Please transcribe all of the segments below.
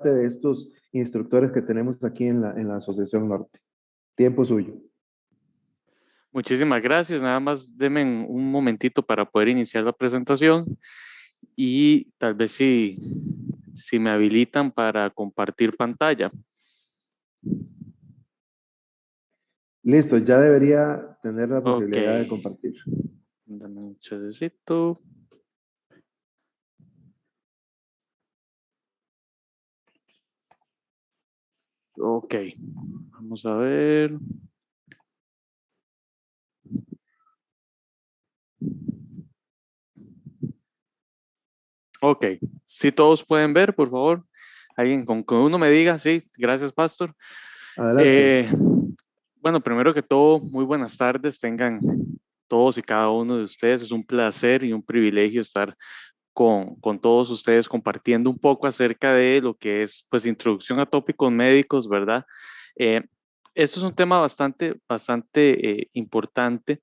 parte de estos instructores que tenemos aquí en la Asociación Norte. Tiempo suyo. Muchísimas gracias. Nada más denme un momentito para poder iniciar la presentación y tal vez si me habilitan para compartir pantalla. Listo, ya debería tener la Ok. posibilidad de compartir. Dame un chancecito. Ok. Vamos a ver. Ok. Si todos pueden ver, por favor. Alguien con uno me diga. Sí, gracias, Pastor. Adelante. Bueno, primero que todo, muy buenas tardes. Tengan todos y cada uno de ustedes. Es un placer y un privilegio estar con todos ustedes compartiendo un poco acerca de lo que es, pues, introducción a tópicos médicos, ¿verdad? Eh, Esto es un tema bastante importante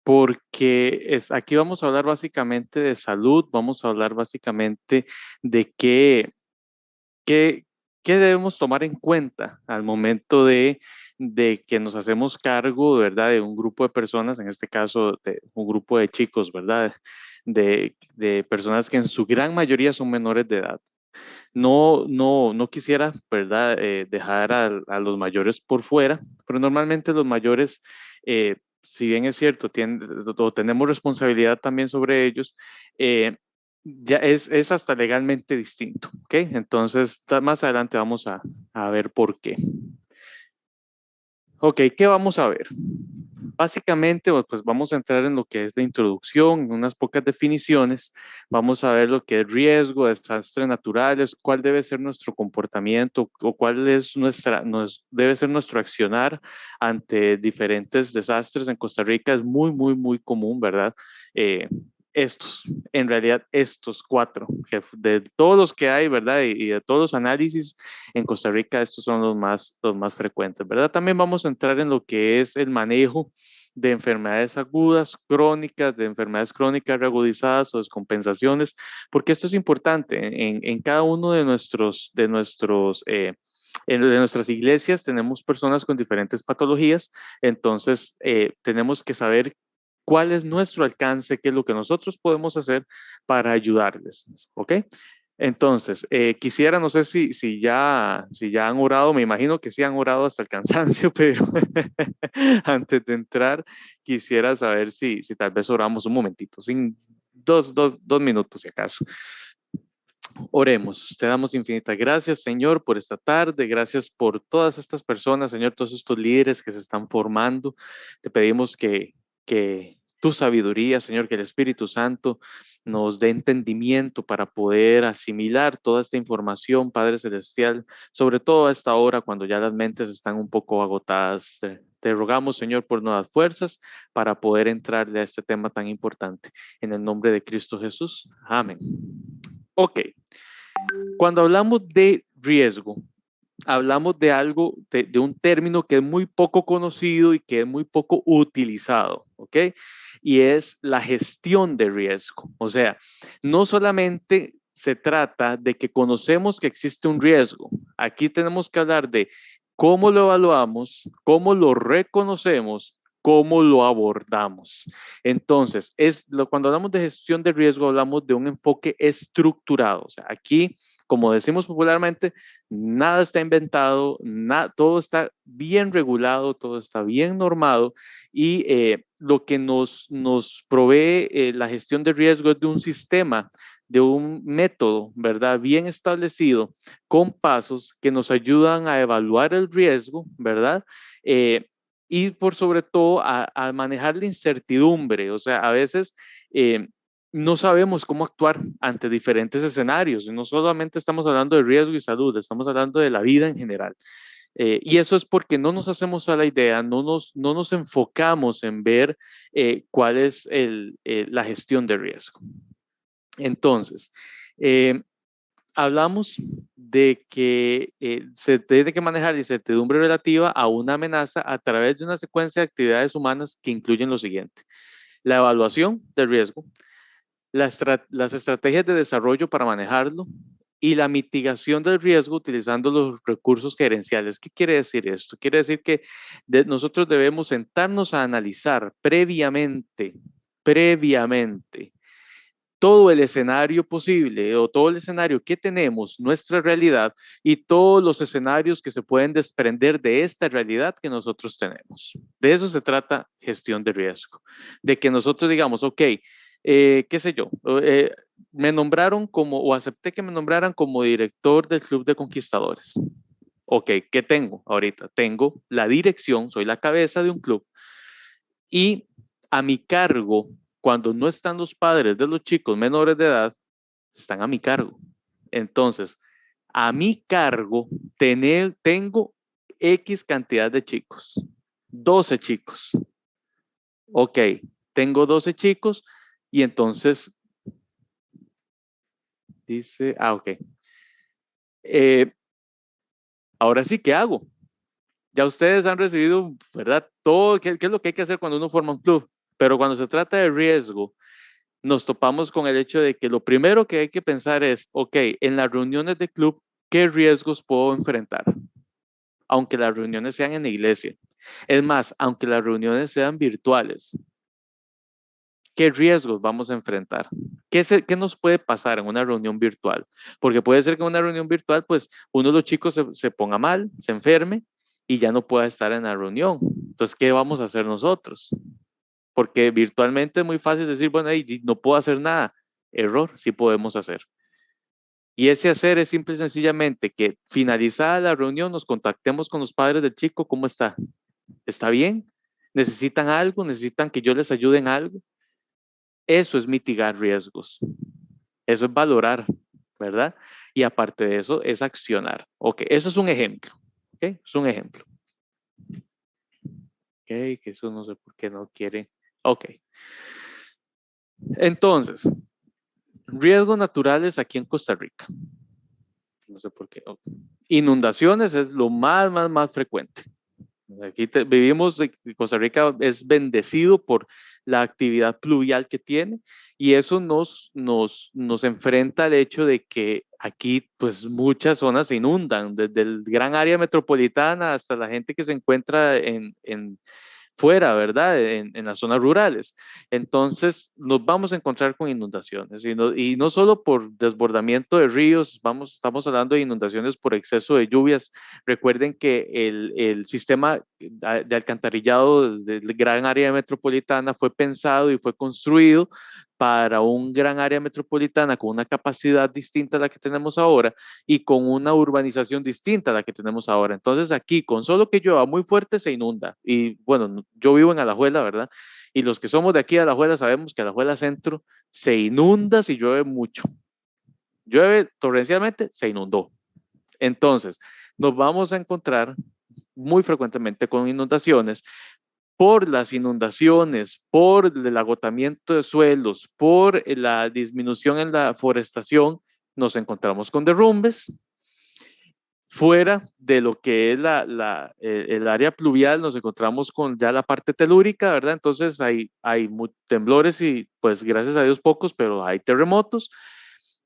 porque aquí vamos a hablar básicamente de salud, vamos a hablar básicamente de qué, qué debemos tomar en cuenta al momento de que nos hacemos cargo, ¿verdad? De un grupo de personas, en este caso de un grupo de chicos, ¿verdad? De personas que en su gran mayoría son menores de edad. No quisiera, ¿verdad? Dejar a los mayores por fuera, pero normalmente los mayores, si bien es cierto, tenemos responsabilidad también sobre ellos, eh, ya es hasta legalmente distinto, ¿ok? Entonces, más adelante vamos a ver por qué. Ok, ¿qué vamos a ver? Básicamente, pues vamos a entrar en lo que es la introducción, en unas pocas definiciones. Vamos a ver lo que es riesgo, desastres naturales, cuál debe ser nuestro comportamiento o cuál es debe ser nuestro accionar ante diferentes desastres. En Costa Rica es muy común, ¿verdad? Eh, en realidad, estos cuatro, de todos los que hay, ¿verdad? Y de todos los análisis en Costa Rica, estos son los más frecuentes, ¿verdad? También vamos a entrar en lo que es el manejo de enfermedades agudas, crónicas, de enfermedades crónicas reagudizadas o descompensaciones, porque esto es importante. En cada uno de nuestras iglesias tenemos personas con diferentes patologías, entonces tenemos que saber cuál es nuestro alcance, qué es lo que nosotros podemos hacer para ayudarles, ¿ok? Entonces, quisiera, no sé si ya han orado, me imagino que sí han orado hasta el cansancio, pero antes de entrar, quisiera saber si tal vez oramos un momentito, sin dos minutos si acaso. Oremos, te damos infinitas gracias, Señor, por esta tarde, gracias por todas estas personas, Señor, todos estos líderes que se están formando. Te pedimos que tu sabiduría, Señor, que el Espíritu Santo nos dé entendimiento para poder asimilar toda esta información, Padre Celestial, sobre todo a esta hora cuando ya las mentes están un poco agotadas. Te rogamos, Señor, por nuevas fuerzas para poder entrarle a este tema tan importante. En el nombre de Cristo Jesús. Amén. Ok. Cuando hablamos de riesgo, hablamos de algo, de un término que es muy poco conocido y que es muy poco utilizado, ¿ok? Y es la gestión de riesgo. O sea, no solamente se trata de que conocemos que existe un riesgo. Aquí tenemos que hablar de cómo lo evaluamos, cómo lo reconocemos, cómo lo abordamos. Entonces, cuando hablamos de gestión de riesgo, hablamos de un enfoque estructurado. O sea, aquí, como decimos popularmente, nada está inventado, todo está bien regulado, todo está bien normado y lo que nos provee la gestión de riesgo es de un sistema, de un método, ¿verdad? Bien establecido, con pasos que nos ayudan a evaluar el riesgo, ¿verdad? Y por sobre todo a manejar la incertidumbre, o sea, a veces no sabemos cómo actuar ante diferentes escenarios. No solamente estamos hablando de riesgo y salud, estamos hablando de la vida en general. Y eso es porque no nos hacemos a la idea, no nos enfocamos en ver cuál es la gestión de riesgo. Entonces, eh, hablamos de que se tiene que manejar la incertidumbre relativa a una amenaza a través de una secuencia de actividades humanas que incluyen lo siguiente: la evaluación del riesgo, las estrategias de desarrollo para manejarlo, y la mitigación del riesgo utilizando los recursos gerenciales. ¿Qué quiere decir esto? Quiere decir que nosotros debemos sentarnos a analizar previamente todo el escenario posible o todo el escenario que tenemos, nuestra realidad y todos los escenarios que se pueden desprender de esta realidad que nosotros tenemos. De eso se trata gestión de riesgo. De que nosotros digamos, ok, qué sé yo, me nombraron como, o acepté que me nombraran como director del Club de Conquistadores. Ok, ¿qué tengo ahorita? Tengo la dirección, soy la cabeza de un club y a mi cargo, cuando no están los padres de los chicos menores de edad, están a mi cargo. Entonces, a mi cargo tengo X cantidad de chicos, 12 chicos. Ok, tengo 12 chicos y entonces dice, ok. Ahora sí, ¿qué hago? Ya ustedes han recibido, ¿verdad? Todo, ¿qué es lo que hay que hacer cuando uno forma un club? Pero cuando se trata de riesgo, nos topamos con el hecho de que lo primero que hay que pensar es, ok, en las reuniones de club, ¿qué riesgos puedo enfrentar? Aunque las reuniones sean en la iglesia. Es más, aunque las reuniones sean virtuales, ¿qué riesgos vamos a enfrentar? ¿Qué nos puede pasar en una reunión virtual? Porque puede ser que en una reunión virtual, pues uno de los chicos se ponga mal, se enferme y ya no pueda estar en la reunión. Entonces, ¿qué vamos a hacer nosotros? Porque virtualmente es muy fácil decir, bueno, hey, no puedo hacer nada. Error, sí podemos hacer. Y ese hacer es simple y sencillamente que finalizada la reunión nos contactemos con los padres del chico, ¿cómo está? ¿Está bien? ¿Necesitan algo? ¿Necesitan que yo les ayude en algo? Eso es mitigar riesgos. Eso es valorar, ¿verdad? Y aparte de eso, es accionar. Ok, eso es un ejemplo. Ok, es un ejemplo. Ok, que eso no sé por qué no quiere. Ok. Entonces, riesgos naturales aquí en Costa Rica. No sé por qué. Okay. Inundaciones es lo más frecuente. Aquí vivimos, Costa Rica es bendecido por la actividad pluvial que tiene y eso nos enfrenta al hecho de que aquí pues muchas zonas se inundan, desde el gran área metropolitana hasta la gente que se encuentra en fuera, ¿verdad? En las zonas rurales. Entonces, nos vamos a encontrar con inundaciones y no solo por desbordamiento de ríos, estamos hablando de inundaciones por exceso de lluvias. Recuerden que el sistema de alcantarillado del gran área metropolitana fue pensado y fue construido para un gran área metropolitana con una capacidad distinta a la que tenemos ahora y con una urbanización distinta a la que tenemos ahora. Entonces aquí, con solo que llueva muy fuerte, se inunda. Y bueno, yo vivo en Alajuela, ¿verdad? Y los que somos de aquí de Alajuela sabemos que Alajuela Centro se inunda si llueve mucho. Llueve torrencialmente, se inundó. Entonces, nos vamos a encontrar muy frecuentemente con inundaciones por las inundaciones, por el agotamiento de suelos, por la disminución en la forestación, nos encontramos con derrumbes. Fuera de lo que es el área pluvial, nos encontramos con ya la parte telúrica, ¿verdad? Entonces hay temblores y pues gracias a Dios pocos, pero hay terremotos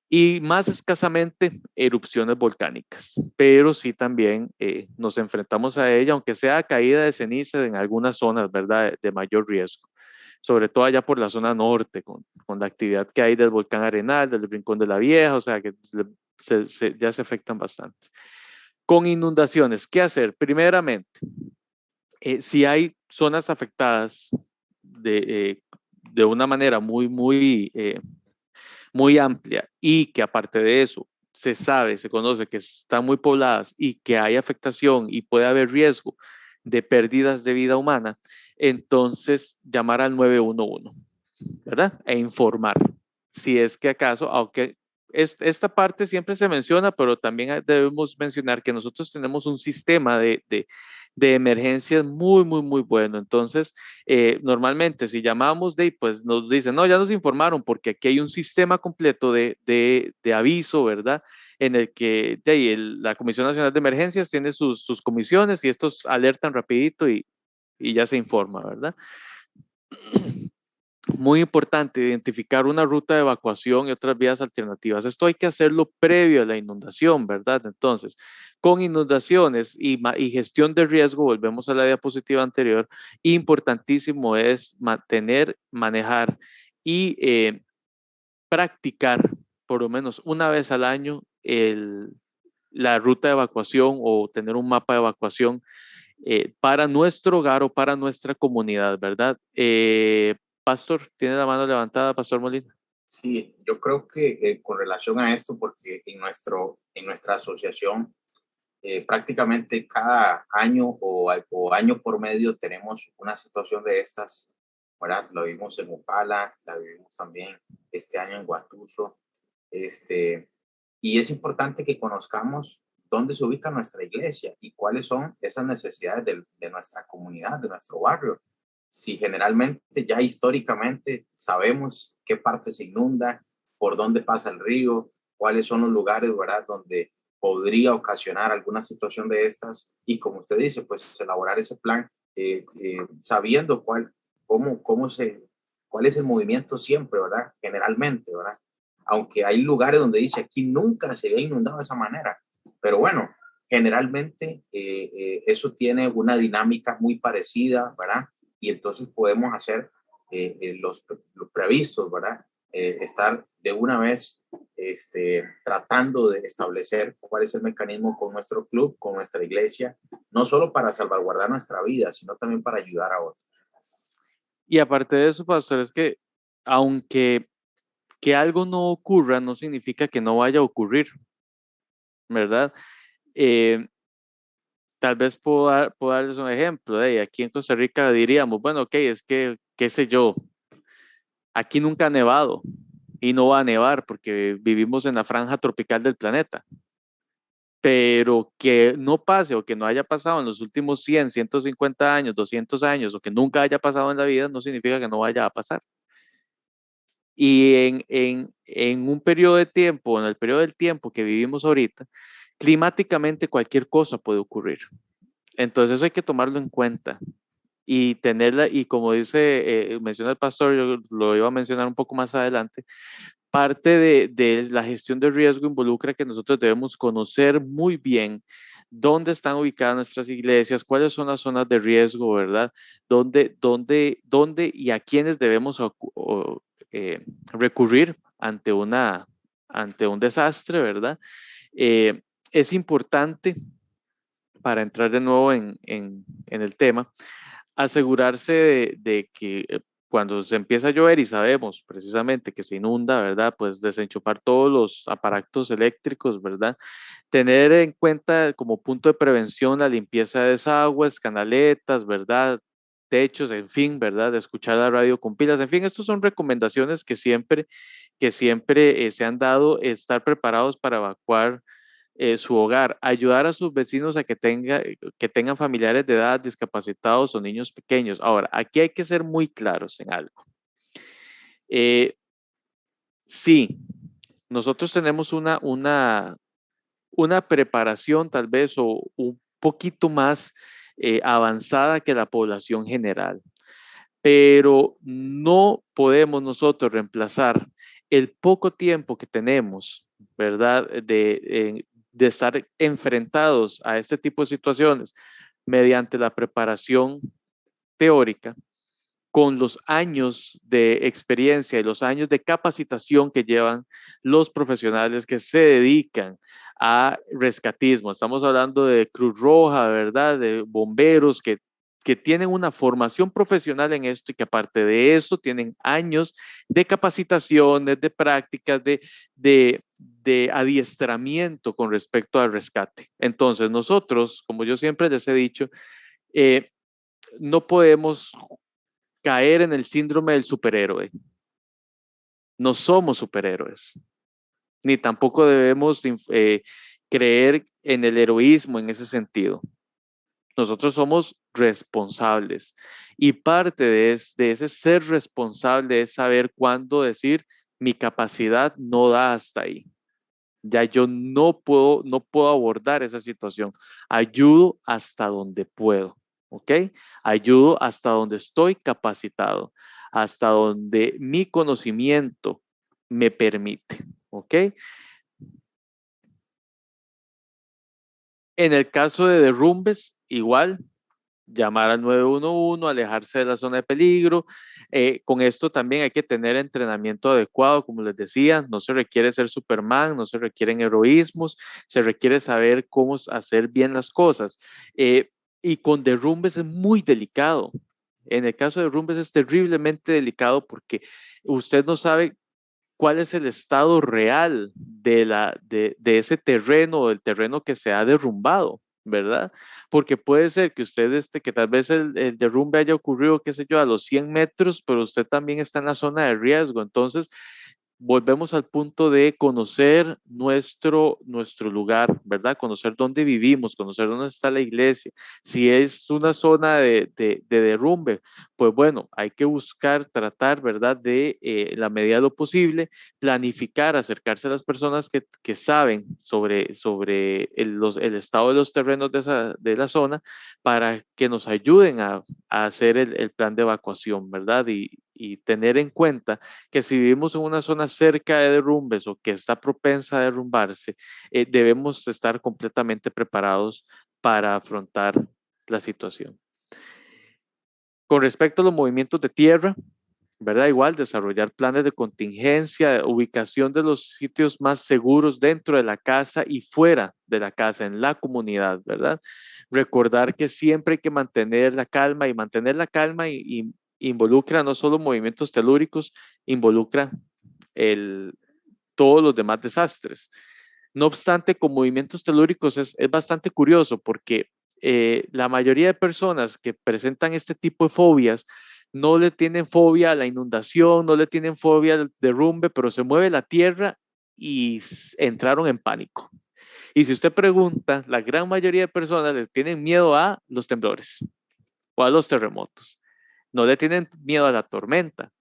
y más escasamente erupciones volcánicas, pero sí también nos enfrentamos a ella, aunque sea caída de ceniza en algunas zonas, ¿verdad? De mayor riesgo, sobre todo allá por la zona norte, con la actividad que hay del volcán Arenal, del Rincón de la Vieja, o sea que ya se afectan bastante. Con inundaciones, ¿qué hacer? Primeramente, si hay zonas afectadas de una manera muy amplia y que aparte de eso se conoce que están muy pobladas y que hay afectación y puede haber riesgo de pérdidas de vida humana, entonces llamar al 911, ¿verdad? E informar si es que acaso, aunque esta parte siempre se menciona, pero también debemos mencionar que nosotros tenemos un sistema de emergencias muy bueno. Entonces, normalmente si llamamos pues nos dicen, no, ya nos informaron porque aquí hay un sistema completo de aviso, ¿verdad? En el que la Comisión Nacional de Emergencias tiene sus comisiones y estos alertan rapidito y ya se informa, ¿verdad? Muy importante, identificar una ruta de evacuación y otras vías alternativas. Esto hay que hacerlo previo a la inundación, ¿verdad? Entonces, con inundaciones y gestión de riesgo, volvemos a la diapositiva anterior, importantísimo es mantener, manejar y practicar por lo menos una vez al año la ruta de evacuación o tener un mapa de evacuación para nuestro hogar o para nuestra comunidad, ¿verdad? Pastor, tiene la mano levantada, Pastor Molina. Sí, yo creo que con relación a esto, porque en nuestra asociación prácticamente cada año o año por medio tenemos una situación de estas, ¿verdad? Lo vimos en Upala, la vivimos también este año en Guatuso, y es importante que conozcamos dónde se ubica nuestra iglesia y cuáles son esas necesidades de nuestra comunidad, de nuestro barrio. Si generalmente ya históricamente sabemos qué parte se inunda, por dónde pasa el río, cuáles son los lugares, ¿verdad?, donde podría ocasionar alguna situación de estas, y como usted dice, pues elaborar ese plan sabiendo cuál es el movimiento siempre, ¿verdad? Generalmente, ¿verdad? Aunque hay lugares donde dice aquí nunca se había inundado de esa manera, pero bueno, generalmente eso tiene una dinámica muy parecida, ¿verdad? Y entonces podemos hacer los previstos, ¿verdad? Estar de una vez tratando de establecer cuál es el mecanismo con nuestro club, con nuestra iglesia, no solo para salvaguardar nuestra vida, sino también para ayudar a otros. Y aparte de eso, Pastor, es que aunque que algo no ocurra, no significa que no vaya a ocurrir, ¿verdad? Eh, Tal vez puedo darles un ejemplo. Aquí en Costa Rica diríamos, bueno, ok, es que, qué sé yo, aquí nunca ha nevado y no va a nevar porque vivimos en la franja tropical del planeta. Pero que no pase o que no haya pasado en los últimos 100, 150 años, 200 años o que nunca haya pasado en la vida, no significa que no vaya a pasar. Y en un periodo de tiempo, en el periodo del tiempo que vivimos ahorita, climáticamente cualquier cosa puede ocurrir. Entonces eso hay que tomarlo en cuenta y tenerla, y como dice, menciona el pastor, yo lo iba a mencionar un poco más adelante, parte de la gestión de riesgo involucra que nosotros debemos conocer muy bien dónde están ubicadas nuestras iglesias, cuáles son las zonas de riesgo, ¿verdad? Dónde y a quiénes debemos recurrir ante un desastre, ¿verdad? Es importante, para entrar de nuevo en el tema, asegurarse de que cuando se empieza a llover y sabemos precisamente que se inunda, ¿verdad? Pues desenchufar todos los aparatos eléctricos, ¿verdad? Tener en cuenta como punto de prevención la limpieza de desagües, canaletas, ¿verdad? Techos, en fin, ¿verdad? Escuchar la radio con pilas, en fin, estas son recomendaciones que siempre se han dado, estar preparados para evacuar su hogar, ayudar a sus vecinos a que tengan familiares de edad, discapacitados o niños pequeños. Ahora, aquí hay que ser muy claros en algo. Sí, nosotros tenemos una preparación tal vez o un poquito más avanzada que la población general, pero no podemos nosotros reemplazar el poco tiempo que tenemos, ¿verdad? De estar enfrentados a este tipo de situaciones mediante la preparación teórica con los años de experiencia y los años de capacitación que llevan los profesionales que se dedican a rescatismo. Estamos hablando de Cruz Roja, ¿verdad? De bomberos que tienen una formación profesional en esto y que aparte de eso tienen años de capacitaciones, de prácticas, de adiestramiento con respecto al rescate. Entonces nosotros, como yo siempre les he dicho, no podemos caer en el síndrome del superhéroe. No somos superhéroes, ni tampoco debemos creer en el heroísmo en ese sentido. Nosotros somos responsables y parte de ese ser responsable es saber cuándo decir mi capacidad no da hasta ahí. Ya yo no puedo abordar esa situación. Ayudo hasta donde puedo, ¿ok? Ayudo hasta donde estoy capacitado. hasta donde mi conocimiento me permite, ¿ok? En el caso de derrumbes, igual, llamar al 911, alejarse de la zona de peligro. Con esto también hay que tener entrenamiento adecuado, como les decía, no se requiere ser Superman, no se requieren heroísmos, se requiere saber cómo hacer bien las cosas. Y con derrumbes es muy delicado. En el caso de derrumbes es terriblemente delicado porque usted no sabe cuál es el estado real de ese terreno o del terreno que se ha derrumbado, ¿verdad? Porque puede ser que usted, que tal vez el derrumbe haya ocurrido, qué sé yo, a los 100 metros, pero usted también está en la zona de riesgo. Entonces, volvemos al punto de conocer nuestro lugar, ¿verdad? Conocer dónde vivimos, conocer dónde está la iglesia. Si es una zona de derrumbe, pues bueno, hay que buscar, tratar, ¿verdad? De la medida de lo posible, planificar, acercarse a las personas que saben sobre el estado de los terrenos de la zona para que nos ayuden a hacer el plan de evacuación, ¿verdad? Y tener en cuenta que si vivimos en una zona cerca de derrumbes o que está propensa a derrumbarse, debemos estar completamente preparados para afrontar la situación. Con respecto a los movimientos de tierra, ¿verdad? Igual, desarrollar planes de contingencia, ubicación de los sitios más seguros dentro de la casa y fuera de la casa, en la comunidad, ¿verdad? Recordar que siempre hay que mantener la calma y mantener la calma y involucra no solo movimientos telúricos, involucra el, todos los demás desastres. No obstante, con movimientos telúricos es bastante curioso porque la mayoría de personas que presentan este tipo de fobias no le tienen fobia a la inundación, no le tienen fobia al derrumbe, pero se mueve la tierra y entraron en pánico. Y si usted pregunta, la gran mayoría de personas le tienen miedo a los temblores o a los terremotos. No le tienen miedo a la tormenta,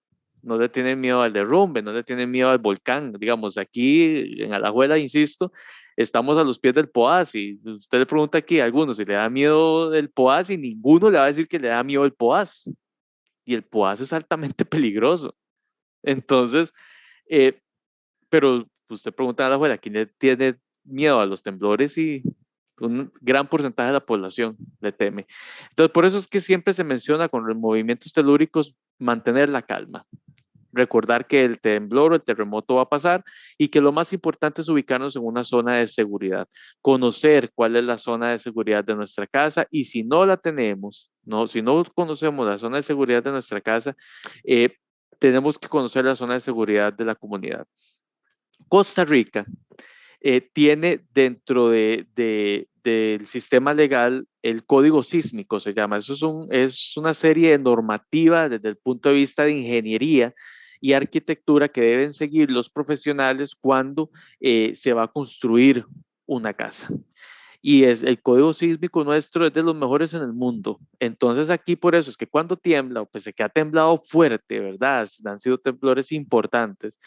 no le tienen miedo al derrumbe, no le tienen miedo al volcán. Digamos, aquí en Alajuela, insisto, estamos a los pies del Poás y usted le pregunta aquí a algunos si le da miedo del Poás y ninguno le va a decir que le da miedo el Poás. Y el Poás es altamente peligroso. Entonces, eh, pero usted pregunta a Alajuela, ¿quién le tiene miedo a los temblores? Y un gran porcentaje de la población le teme. Entonces, por eso es que siempre se menciona con los movimientos telúricos mantener la calma, recordar que el temblor o el terremoto va a pasar y que lo más importante es ubicarnos en una zona de seguridad, conocer cuál es la zona de seguridad de nuestra casa y si no la tenemos, no, si no conocemos la zona de seguridad de nuestra casa, tenemos que conocer la zona de seguridad de la comunidad. Costa Rica tiene dentro del sistema legal el código sísmico, se llama. Eso es una serie de normativa desde el punto de vista de ingeniería y arquitectura que deben seguir los profesionales cuando se va a construir una casa. Y el código sísmico nuestro es de los mejores en el mundo. Entonces aquí por eso es que cuando tiembla, o pese que ha temblado fuerte, ¿verdad? Han sido temblores importantes.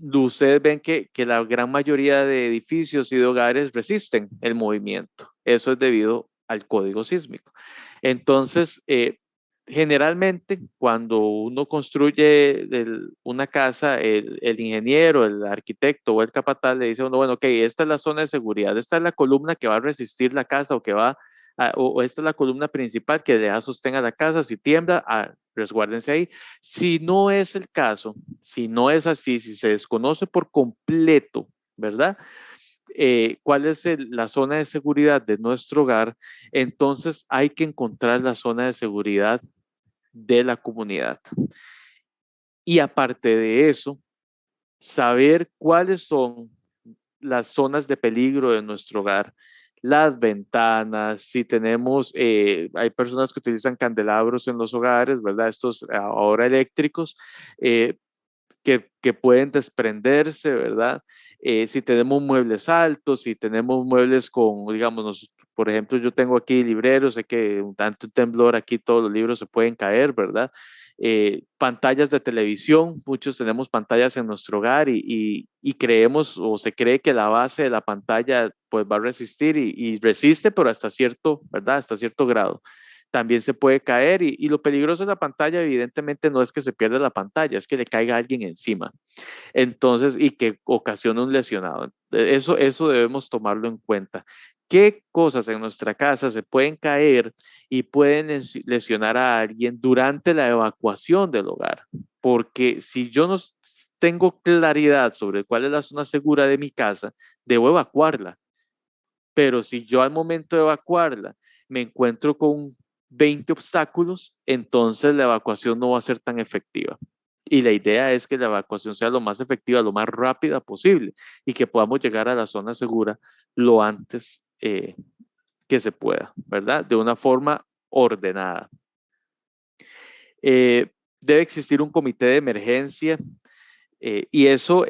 Ustedes ven que la gran mayoría de edificios y de hogares resisten el movimiento. Eso es debido al código sísmico. Entonces, generalmente cuando uno construye una casa, el ingeniero, el arquitecto o el capataz le dice a uno, bueno, ok, esta es la zona de seguridad, esta es la columna que va a resistir la casa o que va o esta es la columna principal que le da sostén a la casa, si tiembla, resguárdense ahí. Si no es el caso, si no es así, si se desconoce por completo, ¿verdad? Cuál es la zona de seguridad de nuestro hogar, entonces hay que encontrar la zona de seguridad de la comunidad. Y aparte de eso, saber cuáles son las zonas de peligro de nuestro hogar, las ventanas, si tenemos, hay personas que utilizan candelabros en los hogares, ¿verdad? Estos ahora eléctricos, que pueden desprenderse, ¿verdad? Si tenemos muebles altos, si tenemos muebles con, digamos, por ejemplo, yo tengo aquí libreros, sé que tanto un temblor aquí todos los libros se pueden caer, ¿verdad? Pantallas de televisión, muchos tenemos pantallas en nuestro hogar y creemos o se cree que la base de la pantalla pues va a resistir y resiste, pero hasta cierto, ¿verdad? Hasta cierto grado. también se puede caer y lo peligroso de la pantalla evidentemente no es que se pierda la pantalla, es que le caiga alguien encima. Entonces, y que ocasiona un lesionado. Eso debemos tomarlo en cuenta. ¿Qué cosas en nuestra casa se pueden caer y pueden lesionar a alguien durante la evacuación del hogar? Porque si yo no tengo claridad sobre cuál es la zona segura de mi casa, debo evacuarla. Pero si yo al momento de evacuarla me encuentro con 20 obstáculos, entonces la evacuación no va a ser tan efectiva. Y la idea es que la evacuación sea lo más efectiva, lo más rápida posible y que podamos llegar a la zona segura lo antes que se pueda, ¿verdad? De una forma ordenada. Debe existir un comité de emergencia y eso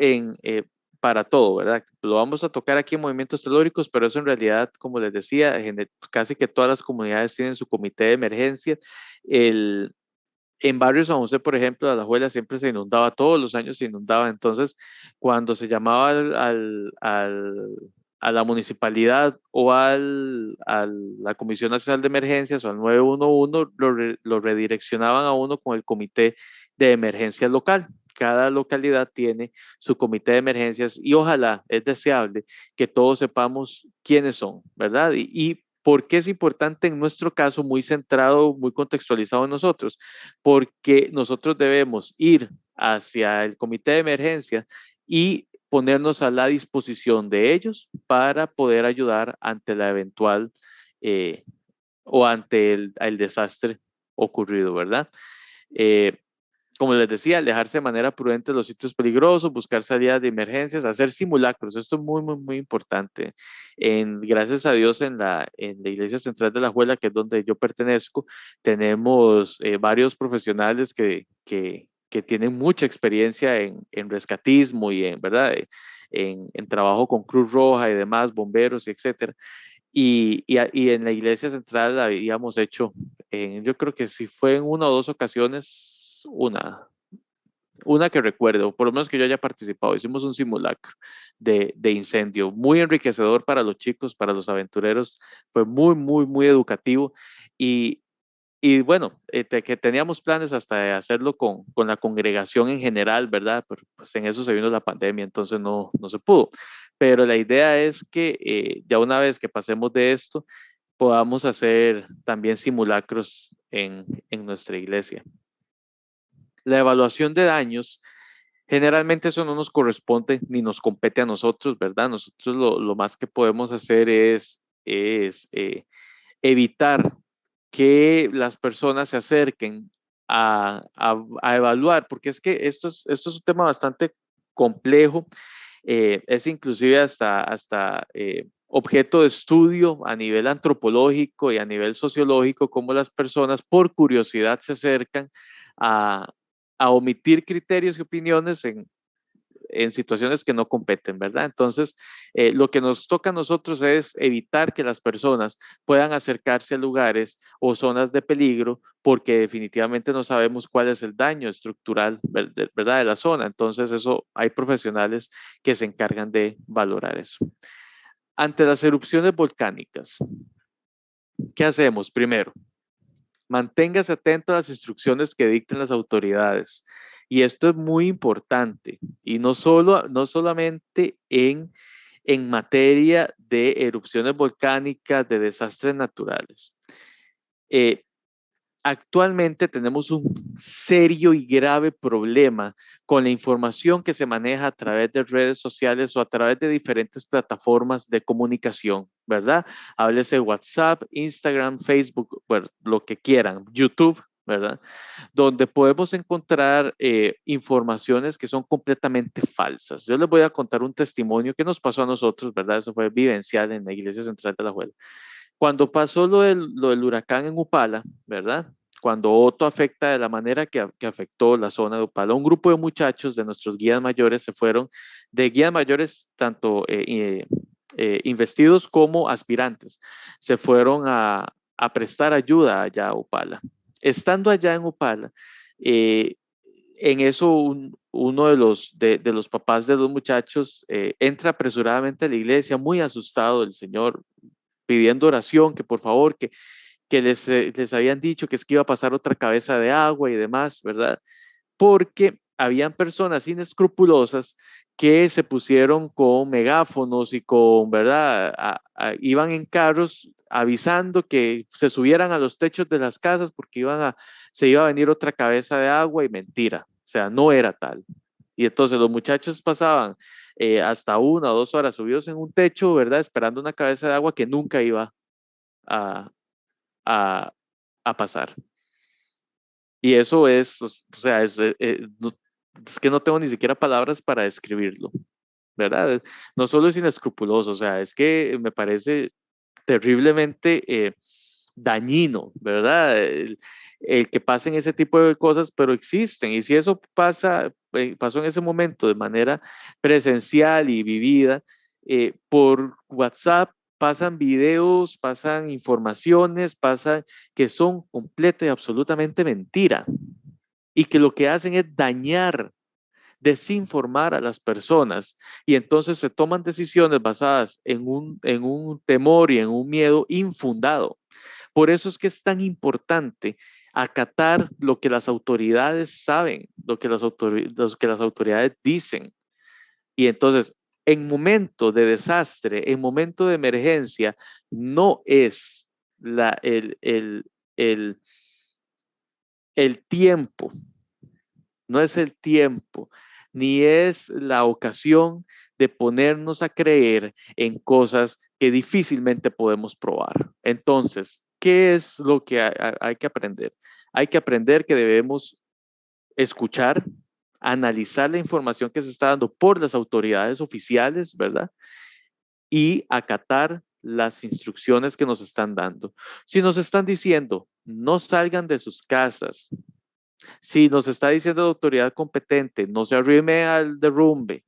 para todo, ¿verdad? Lo vamos a tocar aquí en movimientos telúricos, pero eso en realidad, como les decía, casi que todas las comunidades tienen su comité de emergencia. En Barrio San José, por ejemplo, Alajuela siempre se inundaba, todos los años se inundaba. Entonces, cuando se llamaba a la municipalidad o a la Comisión Nacional de Emergencias o al 911, lo redireccionaban a uno con el comité de emergencias local. Cada localidad tiene su comité de emergencias y ojalá es deseable que todos sepamos quiénes son, ¿verdad? Y ¿por qué es importante en nuestro caso, muy centrado, muy contextualizado en nosotros? Porque nosotros debemos ir hacia el comité de emergencia y ponernos a la disposición de ellos para poder ayudar ante la eventual o ante el desastre ocurrido, ¿verdad? Eh, como les decía, alejarse de manera prudente de los sitios peligrosos, buscar salidas de emergencias, hacer simulacros. Esto es muy, muy, muy importante. Gracias a Dios, en la Iglesia Central de la Juela, que es donde yo pertenezco, tenemos varios profesionales que tienen mucha experiencia en rescatismo y ¿verdad? En trabajo con Cruz Roja y demás, bomberos, y etcétera. Y en la Iglesia Central habíamos hecho, yo creo que si fue en una o dos ocasiones, una que recuerdo, por lo menos que yo haya participado, hicimos un simulacro de incendio, muy enriquecedor para los chicos, para los aventureros, fue muy, muy, muy educativo y, y bueno, que teníamos planes hasta de hacerlo con la congregación en general, ¿verdad? Pero pues en eso se vino la pandemia, entonces no se pudo. Pero la idea es que ya una vez que pasemos de esto, podamos hacer también simulacros en nuestra iglesia. La evaluación de daños, generalmente eso no nos corresponde ni nos compete a nosotros, ¿verdad? Nosotros lo más que podemos hacer es evitar que las personas se acerquen a evaluar, porque es que esto es un tema bastante complejo, es inclusive hasta objeto de estudio a nivel antropológico y a nivel sociológico, cómo las personas por curiosidad se acercan a, a omitir criterios y opiniones en situaciones que no competen, ¿verdad? Entonces, lo que nos toca a nosotros es evitar que las personas puedan acercarse a lugares o zonas de peligro porque definitivamente no sabemos cuál es el daño estructural, ¿verdad? De la zona. Entonces, eso hay profesionales que se encargan de valorar eso. Ante las erupciones volcánicas, ¿qué hacemos? Primero, manténgase atento a las instrucciones que dicten las autoridades. Y esto es muy importante. Y no solamente en materia de erupciones volcánicas, de desastres naturales. Actualmente tenemos un serio y grave problema con la información que se maneja a través de redes sociales o a través de diferentes plataformas de comunicación, ¿verdad? Háblese de WhatsApp, Instagram, Facebook, bueno, lo que quieran, YouTube, ¿verdad? Donde podemos encontrar informaciones que son completamente falsas. Yo les voy a contar un testimonio que nos pasó a nosotros, ¿verdad? Eso fue vivencial en la Iglesia Central de Alajuela. Cuando pasó lo del huracán en Upala, ¿verdad? Cuando Otto afecta de la manera que afectó la zona de Upala, un grupo de muchachos de nuestros guías mayores se fueron, de guías mayores tanto investidos como aspirantes, se fueron a prestar ayuda allá a Upala. Estando allá en Upala, en eso uno de los papás de los muchachos entra apresuradamente a la iglesia, muy asustado del Señor, pidiendo oración, que por favor, que les habían dicho que es que iba a pasar otra cabeza de agua y demás, ¿verdad? Porque habían personas inescrupulosas que se pusieron con megáfonos y con, ¿verdad? Iban en carros avisando que se subieran a los techos de las casas porque se iba a venir otra cabeza de agua y mentira, o sea, no era tal. Y entonces los muchachos pasaban hasta 1 o 2 horas subidos en un techo, ¿verdad? Esperando una cabeza de agua que nunca iba a, a, a pasar. Y eso es, o sea, es que no tengo ni siquiera palabras para describirlo, ¿verdad? No solo es inescrupuloso, o sea, es que me parece terriblemente dañino, ¿verdad? El que pasen ese tipo de cosas, pero existen. Y si eso pasó en ese momento de manera presencial y vivida, por WhatsApp pasan videos, pasan informaciones, pasan que son completa y absolutamente mentira y que lo que hacen es dañar, desinformar a las personas y entonces se toman decisiones basadas en un temor y en un miedo infundado. Por eso es que es tan importante acatar lo que las autoridades saben, lo que las autoridades dicen. Y entonces, en momento de desastre, en momento de emergencia, no es el, el tiempo, no es el tiempo, ni es la ocasión de ponernos a creer en cosas que difícilmente podemos probar. Entonces, ¿qué es lo que hay que aprender? Hay que aprender que debemos escuchar, analizar la información que se está dando por las autoridades oficiales, ¿verdad? Y acatar las instrucciones que nos están dando. Si nos están diciendo, no salgan de sus casas, si nos está diciendo la autoridad competente, no se arrime al derrumbe,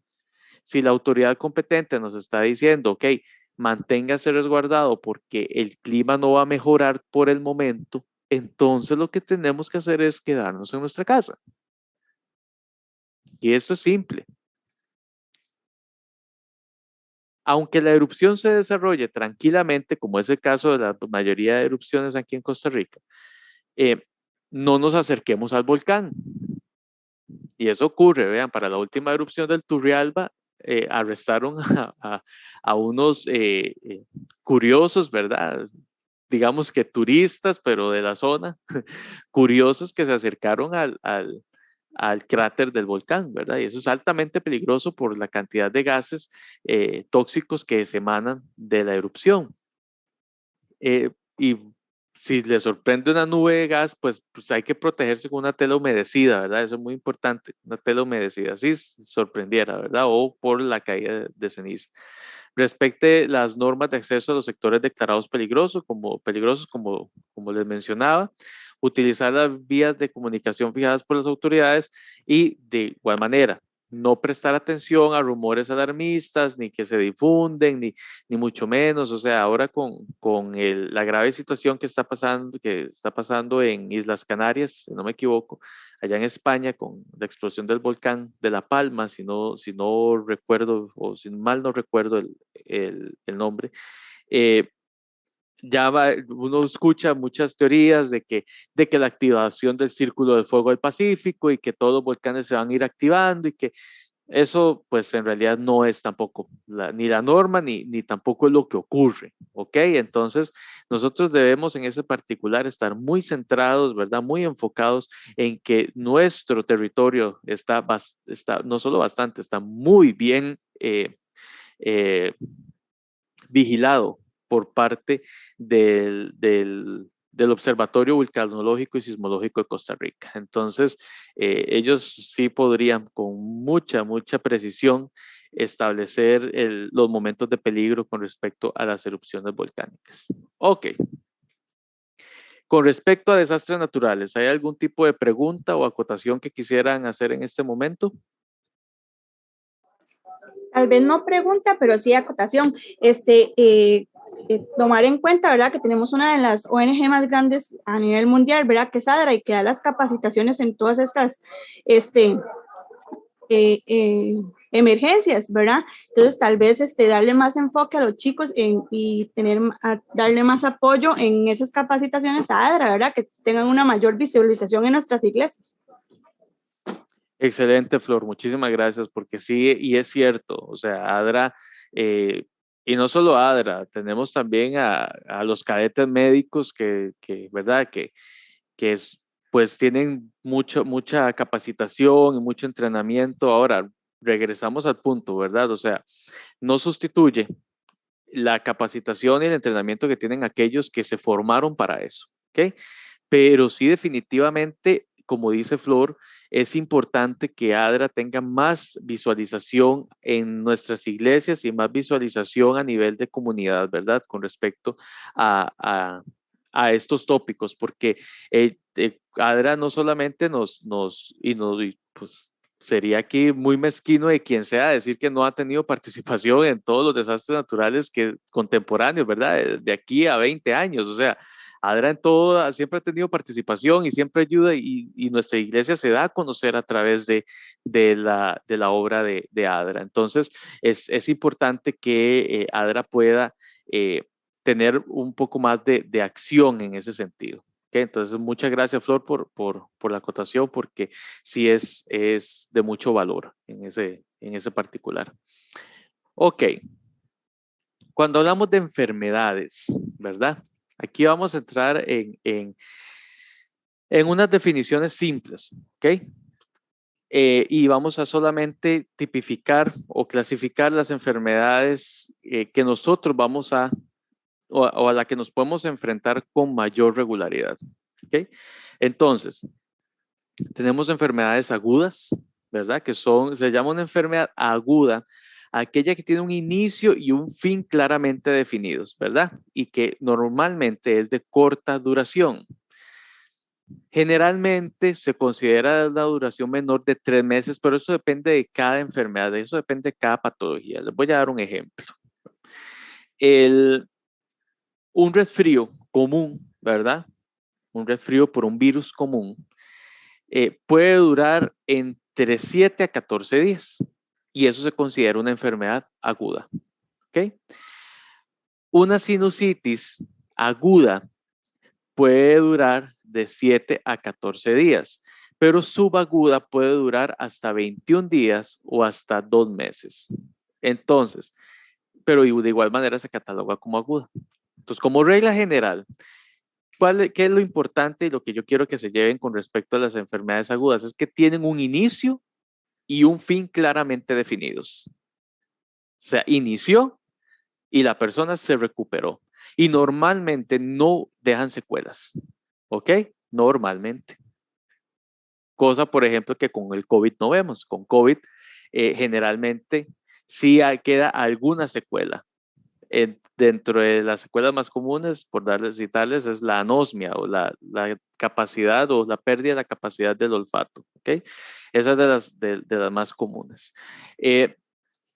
si la autoridad competente nos está diciendo, ok, manténgase resguardado porque el clima no va a mejorar por el momento, entonces lo que tenemos que hacer es quedarnos en nuestra casa. Y esto es simple. Aunque la erupción se desarrolle tranquilamente, como es el caso de la mayoría de erupciones aquí en Costa Rica, no nos acerquemos al volcán. Y eso ocurre, vean, para la última erupción del Turrialba, arrestaron a unos curiosos, ¿verdad? Digamos que turistas, pero de la zona, curiosos que se acercaron al cráter del volcán, ¿verdad? Y eso es altamente peligroso por la cantidad de gases tóxicos que se emanan de la erupción. Y si le sorprende una nube de gas, pues hay que protegerse con una tela humedecida, ¿verdad? Eso es muy importante, una tela humedecida, si sorprendiera, ¿verdad? O por la caída de ceniza. Respecte las normas de acceso a los sectores declarados como les mencionaba, utilizar las vías de comunicación fijadas por las autoridades y de igual manera, no prestar atención a rumores alarmistas, ni que se difunden, ni mucho menos. O sea, ahora con la grave situación que está pasando en Islas Canarias, si no me equivoco, allá en España, con la explosión del volcán de La Palma, si no recuerdo, o si mal no recuerdo el nombre, uno escucha muchas teorías de que la activación del Círculo del Fuego del Pacífico y que todos los volcanes se van a ir activando y que eso pues en realidad no es tampoco ni la norma ni tampoco es lo que ocurre, ¿ok? Entonces nosotros debemos en ese particular estar muy centrados, ¿verdad? Muy enfocados en que nuestro territorio está no solo bastante, está muy bien vigilado por parte del Observatorio Vulcanológico y Sismológico de Costa Rica. Entonces, ellos sí podrían con mucha precisión establecer los momentos de peligro con respecto a las erupciones volcánicas. Ok. Con respecto a desastres naturales, ¿hay algún tipo de pregunta o acotación que quisieran hacer en este momento? Tal vez no pregunta, pero sí acotación. Tomar en cuenta, ¿verdad?, que tenemos una de las ONG más grandes a nivel mundial, ¿verdad?, que es ADRA, y que da las capacitaciones en todas estas emergencias, ¿verdad? Entonces, tal vez darle más enfoque a los chicos y darle más apoyo en esas capacitaciones a ADRA, ¿verdad? Que tengan una mayor visualización en nuestras iglesias. Excelente, Flor, muchísimas gracias, porque sí, y es cierto, o sea, ADRA, y no solo ADRA, tenemos también a los cadetes médicos ¿verdad? Pues tienen mucha capacitación y mucho entrenamiento. Ahora, regresamos al punto, ¿verdad? O sea, no sustituye la capacitación y el entrenamiento que tienen aquellos que se formaron para eso, ¿ok? Pero sí definitivamente, como dice Flor, es importante que ADRA tenga más visualización en nuestras iglesias y más visualización a nivel de comunidad, ¿verdad? Con respecto a estos tópicos, porque ADRA no solamente pues sería aquí muy mezquino de quien sea decir que no ha tenido participación en todos los desastres naturales contemporáneos, ¿verdad? De aquí a 20 años, o sea, ADRA en todo siempre ha tenido participación y siempre ayuda y nuestra iglesia se da a conocer a través de la obra de ADRA. Entonces, es importante que ADRA pueda tener un poco más de acción en ese sentido. ¿Okay? Entonces, muchas gracias, Flor, por la acotación, porque sí es de mucho valor en ese particular. Ok. Cuando hablamos de enfermedades, ¿verdad? Aquí vamos a entrar en unas definiciones simples, ¿ok? Y vamos a solamente tipificar o clasificar las enfermedades que nosotros vamos o a la que nos podemos enfrentar con mayor regularidad, ¿ok? Entonces, tenemos enfermedades agudas, ¿verdad? Se llama una enfermedad aguda, aquella que tiene un inicio y un fin claramente definidos, ¿verdad? Y que normalmente es de corta duración. Generalmente se considera la duración menor de 3 meses, pero eso depende de cada enfermedad, eso depende de cada patología. Les voy a dar un ejemplo. Un resfrío común, ¿verdad? Un resfrío por un virus común puede durar entre 7 a 14 días y eso se considera una enfermedad aguda. ¿Ok? Una sinusitis aguda puede durar de 7 a 14 días, pero subaguda puede durar hasta 21 días o hasta 2 meses. Entonces, pero de igual manera se cataloga como aguda. Entonces, como regla general, ¿qué es lo importante y lo que yo quiero que se lleven con respecto a las enfermedades agudas? Es que tienen un inicio y un fin claramente definidos. O sea, inició y la persona se recuperó. Y normalmente no dejan secuelas. ¿Ok? Normalmente. Cosa, por ejemplo, que con el COVID no vemos. Con COVID generalmente sí queda alguna secuela. Dentro de las secuelas más comunes, por citarles, es la anosmia o la capacidad o la pérdida de la capacidad del olfato. ¿Okay? Esa es de las más comunes.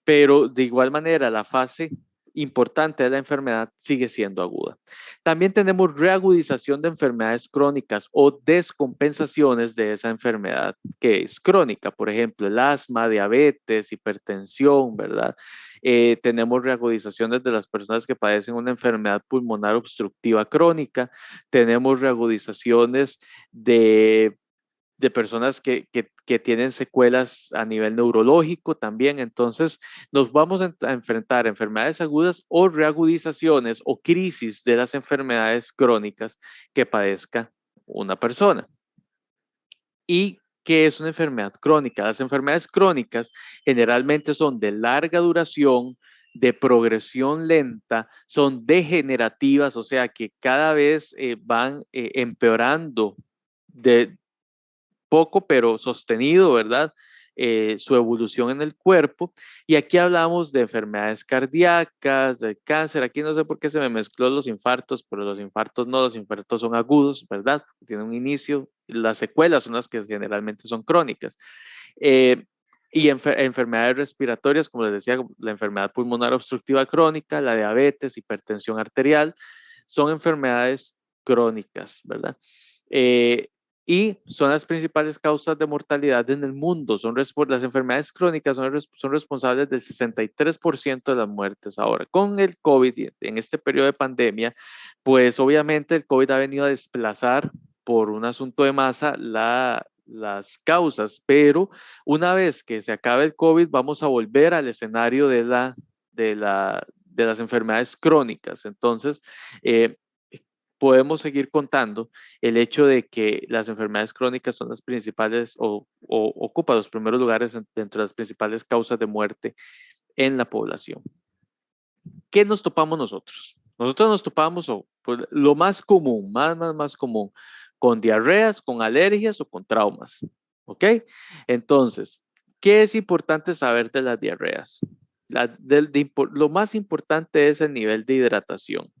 Pero de igual manera, la fase importante de la enfermedad sigue siendo aguda. También tenemos reagudización de enfermedades crónicas o descompensaciones de esa enfermedad que es crónica, por ejemplo, el asma, diabetes, hipertensión, ¿verdad? Tenemos reagudizaciones de las personas que padecen una enfermedad pulmonar obstructiva crónica, tenemos reagudizaciones de personas que tienen secuelas a nivel neurológico también. Entonces, nos vamos a enfrentar a enfermedades agudas o reagudizaciones o crisis de las enfermedades crónicas que padezca una persona. ¿Y qué es una enfermedad crónica? Las enfermedades crónicas generalmente son de larga duración, de progresión lenta, son degenerativas, o sea que cada vez van empeorando de poco pero sostenido, ¿verdad? Su evolución en el cuerpo. Y aquí hablamos de enfermedades cardíacas, de cáncer. Aquí no sé por qué se me mezcló los infartos, pero los infartos no, los infartos son agudos, ¿verdad? Tienen un inicio. Las secuelas son las que generalmente son crónicas. Y enfermedades respiratorias, como les decía, la enfermedad pulmonar obstructiva crónica, la diabetes, hipertensión arterial, son enfermedades crónicas, ¿verdad? y son las principales causas de mortalidad en el mundo. Las enfermedades crónicas son responsables del 63% de las muertes. Ahora, con el COVID, en este periodo de pandemia, pues obviamente el COVID ha venido a desplazar por un asunto de masa las causas, pero una vez que se acabe el COVID, vamos a volver al escenario de las enfermedades crónicas. Entonces, podemos seguir contando el hecho de que las enfermedades crónicas son las principales o ocupan los primeros lugares dentro de las principales causas de muerte en la población. ¿Qué nos topamos nosotros? Nosotros nos topamos pues, lo más común, más común, con diarreas, con alergias o con traumas. ¿Ok? Entonces, ¿qué es importante saber de las diarreas? Lo más importante es el nivel de hidratación.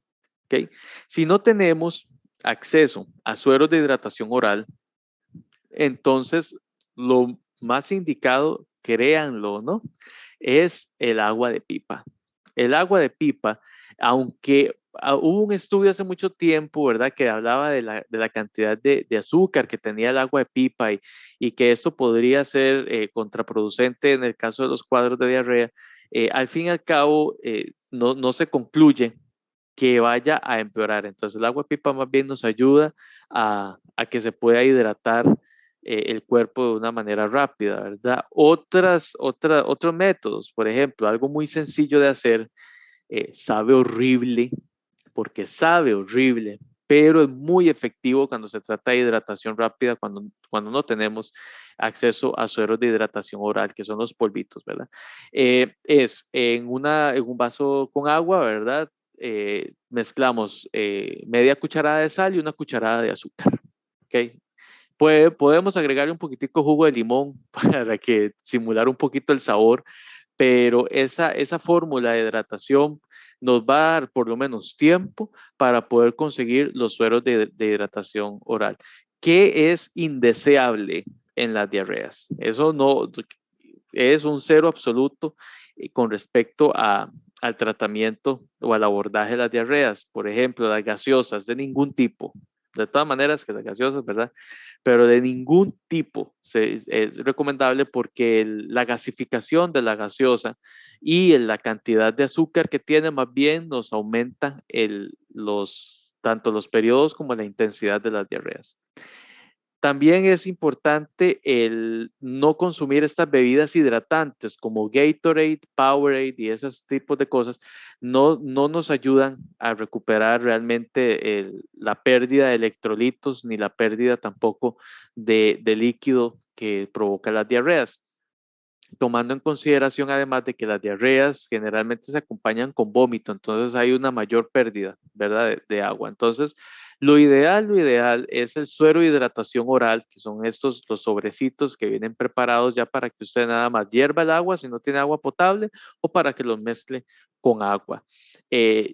¿Ok? Si no tenemos acceso a sueros de hidratación oral, entonces lo más indicado, créanlo, ¿no? Es el agua de pipa. El agua de pipa, aunque hubo un estudio hace mucho tiempo, ¿verdad? Que hablaba de la cantidad de azúcar que tenía el agua de pipa y que esto podría ser contraproducente en el caso de los cuadros de diarrea. Al fin y al cabo, no se concluye que vaya a empeorar. Entonces el agua de pipa más bien nos ayuda a que se pueda hidratar el cuerpo de una manera rápida, ¿verdad? Otros métodos, por ejemplo, algo muy sencillo de hacer, sabe horrible, porque sabe horrible, pero es muy efectivo cuando se trata de hidratación rápida, cuando no tenemos acceso a sueros de hidratación oral, que son los polvitos, ¿verdad? Es en un vaso con agua, ¿verdad? Mezclamos media cucharada de sal y una cucharada de azúcar, ¿ok? Podemos agregarle un poquitico jugo de limón para que simular un poquito el sabor, pero esa fórmula de hidratación nos va a dar por lo menos tiempo para poder conseguir los sueros de hidratación oral. ¿Qué es indeseable en las diarreas? Eso no es un cero absoluto con respecto al tratamiento o al abordaje de las diarreas. Por ejemplo, las gaseosas de ningún tipo. De todas maneras que las gaseosas, ¿verdad? Pero de ningún tipo es recomendable porque la gasificación de la gaseosa y la cantidad de azúcar que tiene más bien nos aumenta tanto los periodos como la intensidad de las diarreas. También es importante el no consumir estas bebidas hidratantes como Gatorade, Powerade y esos tipos de cosas. No nos ayudan a recuperar realmente la pérdida de electrolitos ni la pérdida tampoco de líquido que provoca las diarreas. Tomando en consideración además de que las diarreas generalmente se acompañan con vómito, entonces hay una mayor pérdida, ¿verdad? De agua. Entonces, lo ideal es el suero de hidratación oral, que son los sobrecitos que vienen preparados ya para que usted nada más hierva el agua si no tiene agua potable o para que los mezcle con agua.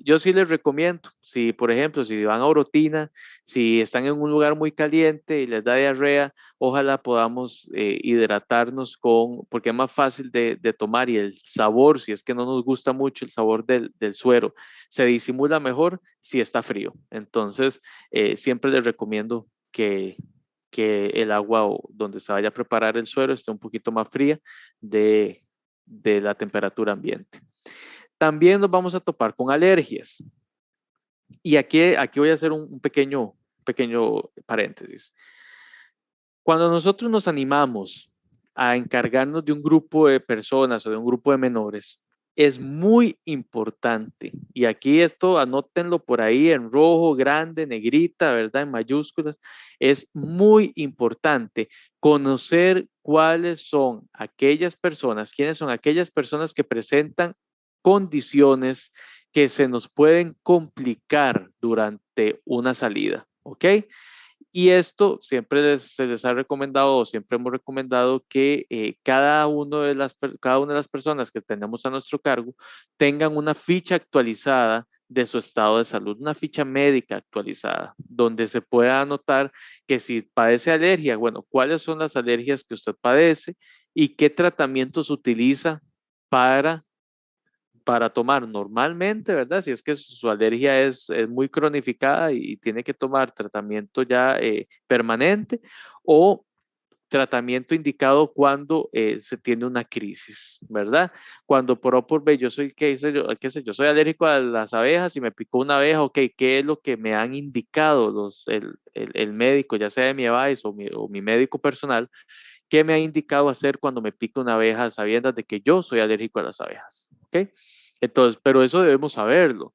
Yo sí les recomiendo, si por ejemplo, si van a Orotina, si están en un lugar muy caliente y les da diarrea, ojalá podamos hidratarnos porque es más fácil de tomar y el sabor, si es que no nos gusta mucho el sabor del suero, se disimula mejor si está frío. Entonces, siempre les recomiendo que el agua donde se vaya a preparar el suero esté un poquito más fría de la temperatura ambiente. También nos vamos a topar con alergias. Y aquí voy a hacer un pequeño paréntesis. Cuando nosotros nos animamos a encargarnos de un grupo de personas o de un grupo de menores, es muy importante, y aquí esto anótenlo por ahí en rojo, grande, negrita, ¿verdad? En mayúsculas, es muy importante conocer quiénes son aquellas personas que presentan condiciones que se nos pueden complicar durante una salida, ¿ok? Y esto se les ha recomendado o siempre hemos recomendado que cada una de las personas que tenemos a nuestro cargo tengan una ficha actualizada de su estado de salud, una ficha médica actualizada, donde se pueda anotar que si padece alergia, bueno, cuáles son las alergias que usted padece y qué tratamientos utiliza para para tomar normalmente, ¿verdad? Si es que su alergia es muy cronificada y tiene que tomar tratamiento ya permanente, o tratamiento indicado cuando se tiene una crisis, ¿verdad? Cuando por O por B yo soy, qué sé yo, soy alérgico a las abejas y me picó una abeja, ok, ¿qué es lo que me han indicado el médico, ya sea de mi advice o mi médico personal? ¿Qué me ha indicado hacer cuando me pica una abeja sabiendo de que yo soy alérgico a las abejas? ¿Ok? Entonces, pero eso debemos saberlo.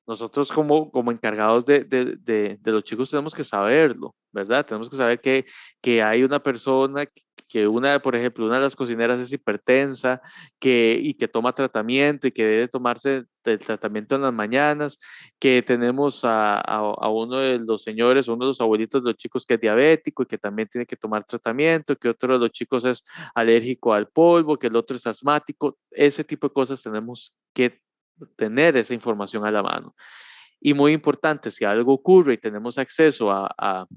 Nosotros como encargados de los chicos tenemos que saberlo, ¿verdad? Tenemos que saber que hay una persona, que por ejemplo, una de las cocineras es hipertensa y que toma tratamiento y que debe tomarse el tratamiento en las mañanas, que tenemos a uno de los señores, uno de los abuelitos de los chicos que es diabético y que también tiene que tomar tratamiento, que otro de los chicos es alérgico al polvo, que el otro es asmático. Ese tipo de cosas tenemos que tener esa información a la mano. Y muy importante, si algo ocurre y tenemos acceso a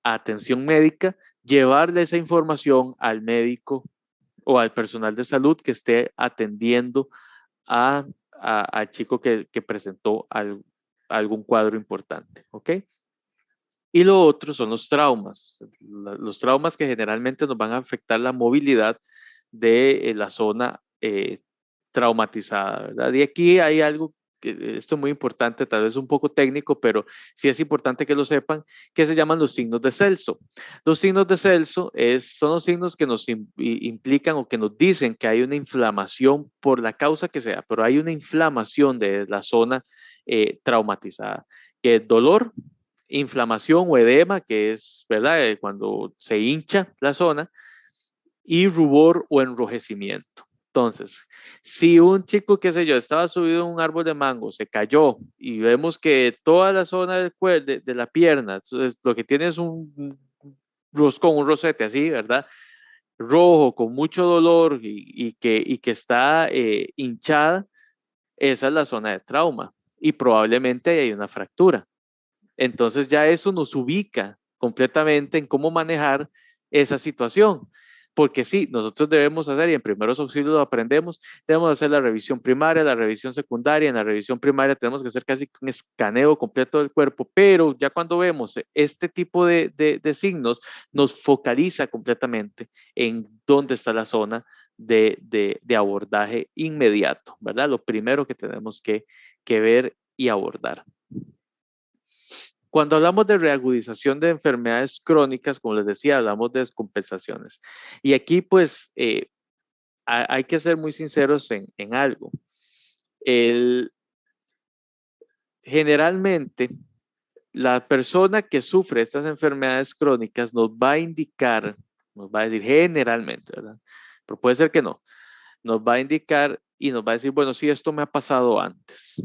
atención médica, llevarle esa información al médico o al personal de salud que esté atendiendo al chico que presentó algún cuadro importante, ¿ok? Y lo otro son los traumas. Los traumas que generalmente nos van a afectar la movilidad de la zona traumatizada, ¿verdad? Y aquí hay algo, esto es muy importante, tal vez un poco técnico, pero sí es importante que lo sepan, que se llaman los signos de Celso. Los signos de Celso son los signos que nos implican o que nos dicen que hay una inflamación por la causa que sea, pero hay una inflamación de la zona traumatizada, que es dolor, inflamación o edema, que es, ¿verdad? Cuando se hincha la zona, y rubor o enrojecimiento. Entonces, si un chico, qué sé yo, estaba subido en un árbol de mango, se cayó y vemos que toda la zona de la pierna, entonces, lo que tiene es un roscón, un rosete así, ¿verdad? Rojo, con mucho dolor y que está hinchada, esa es la zona de trauma y probablemente hay una fractura. Entonces ya eso nos ubica completamente en cómo manejar esa situación. Porque sí, nosotros debemos hacer, y en primeros auxilios lo aprendemos, debemos hacer la revisión primaria, la revisión secundaria. En la revisión primaria tenemos que hacer casi un escaneo completo del cuerpo, pero ya cuando vemos este tipo de signos, nos focaliza completamente en dónde está la zona de abordaje inmediato, ¿verdad? Lo primero que tenemos que ver y abordar. Cuando hablamos de reagudización de enfermedades crónicas, como les decía, hablamos de descompensaciones. Y aquí, pues, hay que ser muy sinceros en algo. Generalmente, la persona que sufre estas enfermedades crónicas nos va a indicar, nos va a decir generalmente, ¿verdad? Pero puede ser que no. Nos va a indicar y nos va a decir, bueno, sí, esto me ha pasado antes.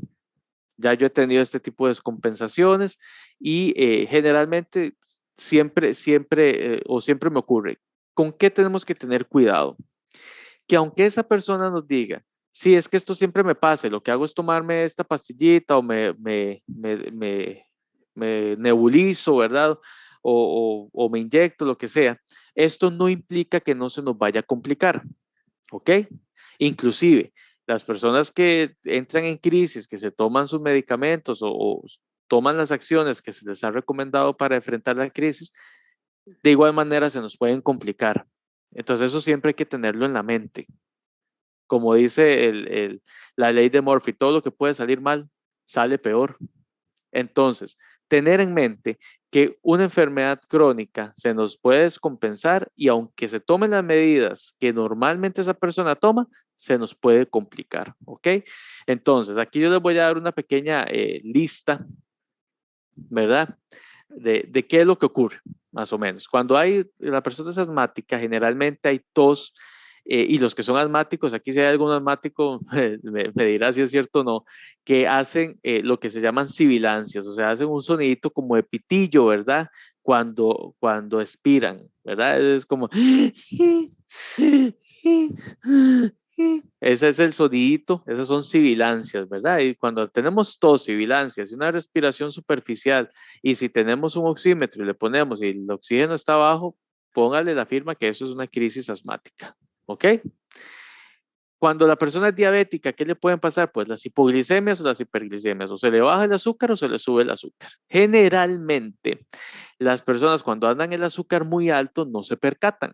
Ya yo he tenido este tipo de descompensaciones y generalmente siempre me ocurre. ¿Con qué tenemos que tener cuidado? Que aunque esa persona nos diga, sí, es que esto siempre me pasa, lo que hago es tomarme esta pastillita o me nebulizo, ¿verdad? O me inyecto, lo que sea, esto no implica que no se nos vaya a complicar, ¿ok? Inclusive, las personas que entran en crisis, que se toman sus medicamentos o toman las acciones que se les ha recomendado para enfrentar la crisis, de igual manera se nos pueden complicar. Entonces eso siempre hay que tenerlo en la mente. Como dice la ley de Murphy, todo lo que puede salir mal, sale peor. Entonces, tener en mente que una enfermedad crónica se nos puede descompensar y aunque se tomen las medidas que normalmente esa persona toma, se nos puede complicar, ¿ok? Entonces, aquí yo les voy a dar una pequeña lista, ¿verdad? De qué es lo que ocurre, más o menos. Cuando la persona es asmática, generalmente hay tos, y los que son asmáticos, aquí si hay algún asmático, me dirá si es cierto o no, que hacen lo que se llaman sibilancias, o sea, hacen un sonidito como de pitillo, ¿verdad? Cuando expiran, ¿verdad? Es como... Ese es el sonidito, esas son sibilancias, ¿verdad? Y cuando tenemos tos, sibilancias y una respiración superficial, y si tenemos un oxímetro y le ponemos y el oxígeno está bajo, póngale la firma que eso es una crisis asmática, ¿ok? Cuando la persona es diabética, ¿qué le pueden pasar? Pues las hipoglicemias o las hiperglicemias, o se le baja el azúcar o se le sube el azúcar. Generalmente, las personas cuando andan el azúcar muy alto no se percatan.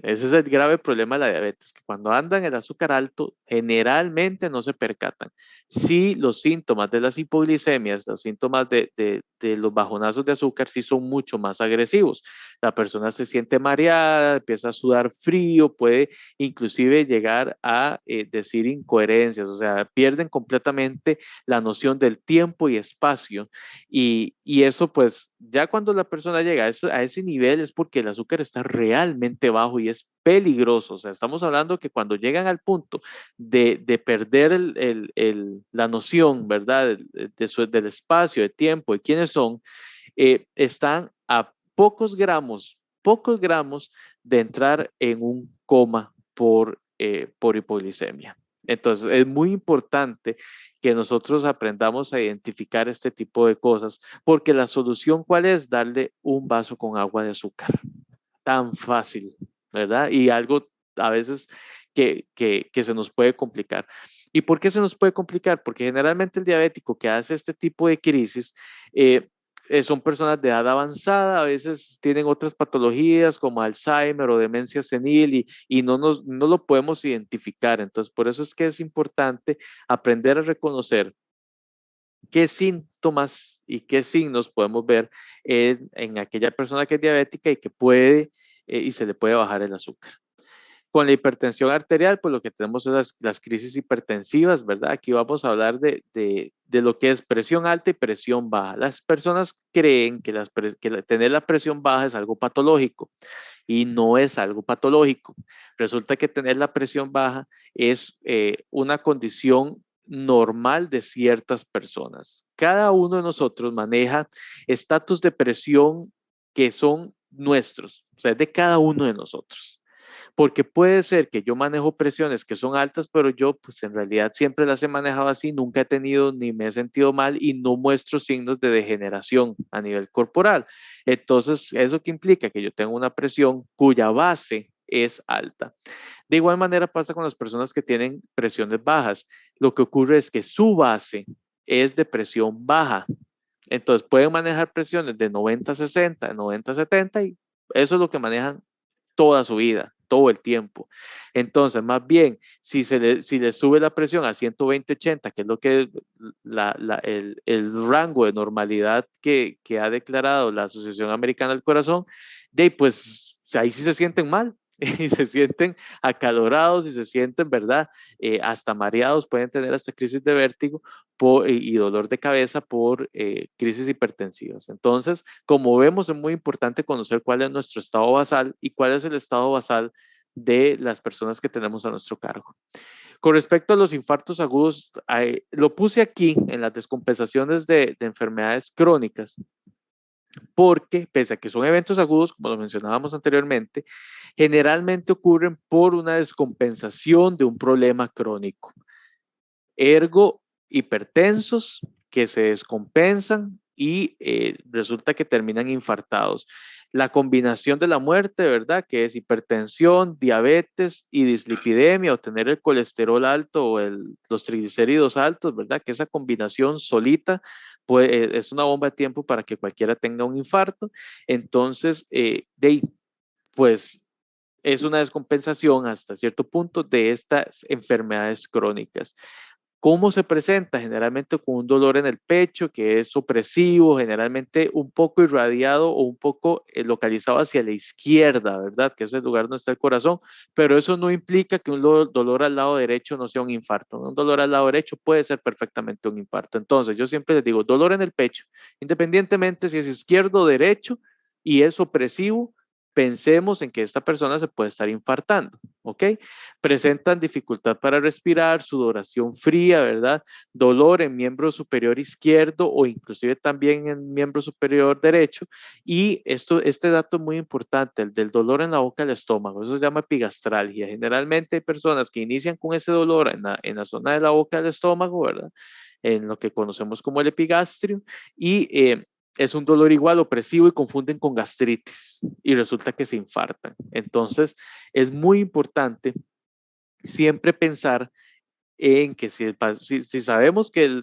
Ese es el grave problema de la diabetes, que cuando andan el azúcar alto, generalmente no se percatan. Sí, los síntomas de las hipoglicemias, los síntomas de los bajonazos de azúcar, sí son mucho más agresivos. La persona se siente mareada, empieza a sudar frío, puede inclusive llegar a decir incoherencias, o sea, pierden completamente la noción del tiempo y espacio. Y eso pues ya cuando la persona llega a ese nivel es porque el azúcar está realmente bajo y es peligroso. O sea, estamos hablando que cuando llegan al punto de perder la noción, ¿verdad? Del espacio, de tiempo, de quiénes son, están a pocos gramos de entrar en un coma por hipoglicemia. Entonces, es muy importante que nosotros aprendamos a identificar este tipo de cosas, porque la solución, ¿cuál es? Darle un vaso con agua de azúcar. Tan fácil, ¿verdad? Y algo a veces que se nos puede complicar. ¿Y por qué se nos puede complicar? Porque generalmente el diabético que hace este tipo de crisis son personas de edad avanzada, a veces tienen otras patologías como Alzheimer o demencia senil y no lo podemos identificar. Entonces, por eso es que es importante aprender a reconocer qué síntomas y qué signos podemos ver en aquella persona que es diabética y que puede y se le puede bajar el azúcar. Con la hipertensión arterial, pues lo que tenemos son las crisis hipertensivas, ¿verdad? Aquí vamos a hablar de lo que es presión alta y presión baja. Las personas creen que tener la presión baja es algo patológico y no es algo patológico. Resulta que tener la presión baja es una condición normal de ciertas personas. Cada uno de nosotros maneja estatus de presión que son nuestros, o sea, es de cada uno de nosotros. Porque puede ser que yo manejo presiones que son altas, pero yo pues en realidad siempre las he manejado así, nunca he tenido ni me he sentido mal y no muestro signos de degeneración a nivel corporal. Entonces, ¿eso qué implica? Que yo tengo una presión cuya base es alta. De igual manera pasa con las personas que tienen presiones bajas. Lo que ocurre es que su base es de presión baja. Entonces pueden manejar presiones de 90-60, 90-70 y eso es lo que manejan toda su vida, todo el tiempo. Entonces, más bien, si le sube la presión a 120-80, que es lo que el rango de normalidad que ha declarado la Asociación Americana del Corazón, pues ahí sí se sienten mal. Y se sienten acalorados y se sienten, ¿verdad? Hasta mareados, pueden tener hasta crisis de vértigo y dolor de cabeza por crisis hipertensivas. Entonces, como vemos, es muy importante conocer cuál es nuestro estado basal y cuál es el estado basal de las personas que tenemos a nuestro cargo. Con respecto a los infartos agudos, lo puse aquí en las descompensaciones de enfermedades crónicas, porque pese a que son eventos agudos, como lo mencionábamos anteriormente, generalmente ocurren por una descompensación de un problema crónico. Ergo, hipertensos que se descompensan y resulta que terminan infartados. La combinación de la muerte, ¿verdad? Que es hipertensión, diabetes y dislipidemia o tener el colesterol alto o los triglicéridos altos, ¿verdad? Que esa combinación solita pues, es una bomba de tiempo para que cualquiera tenga un infarto. Entonces, pues es una descompensación hasta cierto punto de estas enfermedades crónicas. ¿Cómo se presenta? Generalmente con un dolor en el pecho que es opresivo, generalmente un poco irradiado o un poco localizado hacia la izquierda, ¿verdad? Que es el lugar donde está el corazón, pero eso no implica que un dolor al lado derecho no sea un infarto. Un dolor al lado derecho puede ser perfectamente un infarto. Entonces, yo siempre les digo, dolor en el pecho, independientemente si es izquierdo o derecho y es opresivo, pensemos en que esta persona se puede estar infartando, ¿ok? Presentan dificultad para respirar, sudoración fría, ¿verdad? Dolor en miembro superior izquierdo o inclusive también en miembro superior derecho. Y este dato es muy importante, el del dolor en la boca del estómago, eso se llama epigastralgia. Generalmente hay personas que inician con ese dolor en la zona de la boca del estómago, ¿verdad? En lo que conocemos como el epigastrio y es un dolor igual opresivo y confunden con gastritis y resulta que se infartan. Entonces, es muy importante siempre pensar en que si sabemos que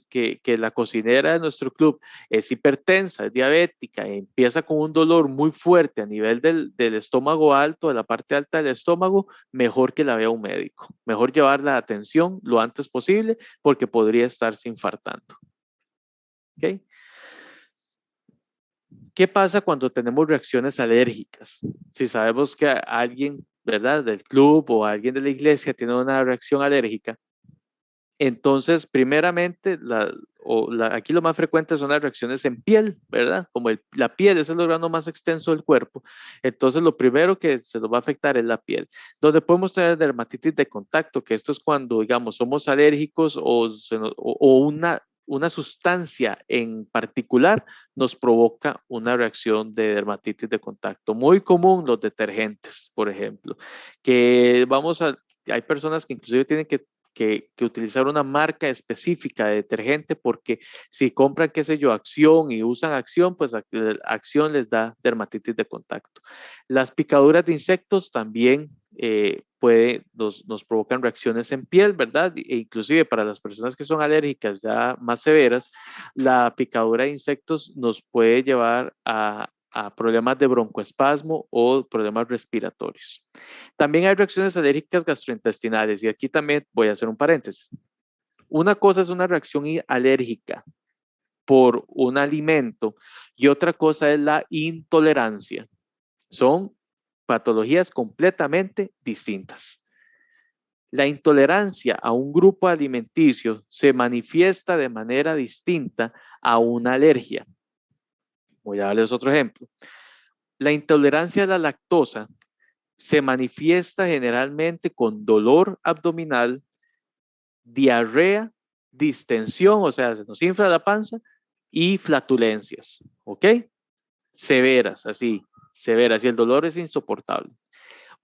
la cocinera de nuestro club es hipertensa, es diabética, empieza con un dolor muy fuerte a nivel del estómago alto, de la parte alta del estómago, mejor que la vea un médico, mejor llevarla a atención lo antes posible porque podría estarse infartando. ¿Ok? ¿Qué pasa cuando tenemos reacciones alérgicas? Si sabemos que alguien, ¿verdad?, del club o alguien de la iglesia tiene una reacción alérgica, entonces, primeramente, aquí lo más frecuente son las reacciones en piel, ¿verdad? Como la piel es el órgano más extenso del cuerpo. Entonces, lo primero que se nos va a afectar es la piel. Donde podemos tener dermatitis de contacto, que esto es cuando, digamos, somos alérgicos o una sustancia en particular nos provoca una reacción de dermatitis de contacto. Muy común los detergentes, por ejemplo, hay personas que inclusive tienen que utilizar una marca específica de detergente porque si compran, qué sé yo, Acción y usan Acción, pues Acción les da dermatitis de contacto. Las picaduras de insectos también nos provocan reacciones en piel, ¿verdad? E inclusive para las personas que son alérgicas ya más severas, la picadura de insectos nos puede llevar a problemas de broncoespasmo o problemas respiratorios. También hay reacciones alérgicas gastrointestinales y aquí también voy a hacer un paréntesis. Una cosa es una reacción alérgica por un alimento y otra cosa es la intolerancia. Son patologías completamente distintas. La intolerancia a un grupo alimenticio se manifiesta de manera distinta a una alergia. Voy a darles otro ejemplo. La intolerancia a la lactosa se manifiesta generalmente con dolor abdominal, diarrea, distensión, o sea, se nos infla la panza y flatulencias, ¿ok? Severas, así, severas, y el dolor es insoportable.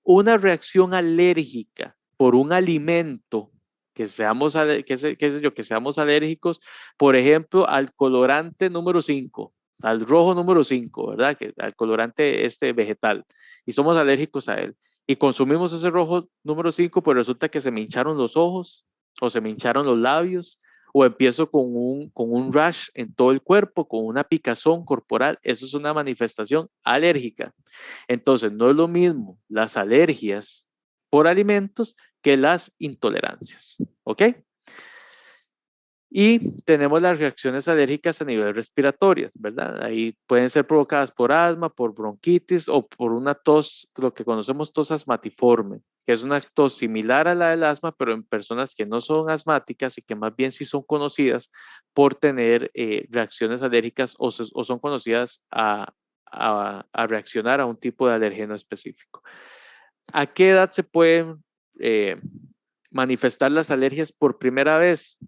Una reacción alérgica por un alimento que seamos alérgicos, por ejemplo, al colorante número 5, al rojo número 5, ¿verdad? Al colorante vegetal, y somos alérgicos a él. Y consumimos ese rojo número 5, pues resulta que se me hincharon los ojos, o se me hincharon los labios, o empiezo con un rash en todo el cuerpo, con una picazón corporal. Eso es una manifestación alérgica. Entonces, no es lo mismo las alergias por alimentos que las intolerancias, ¿ok? Y tenemos las reacciones alérgicas a nivel respiratorias, ¿verdad? Ahí pueden ser provocadas por asma, por bronquitis o por una tos, lo que conocemos tos asmatiforme, que es una tos similar a la del asma, pero en personas que no son asmáticas y que más bien sí son conocidas por tener reacciones alérgicas o son conocidas a reaccionar a un tipo de alergeno específico. ¿A qué edad se pueden manifestar las alergias por primera vez?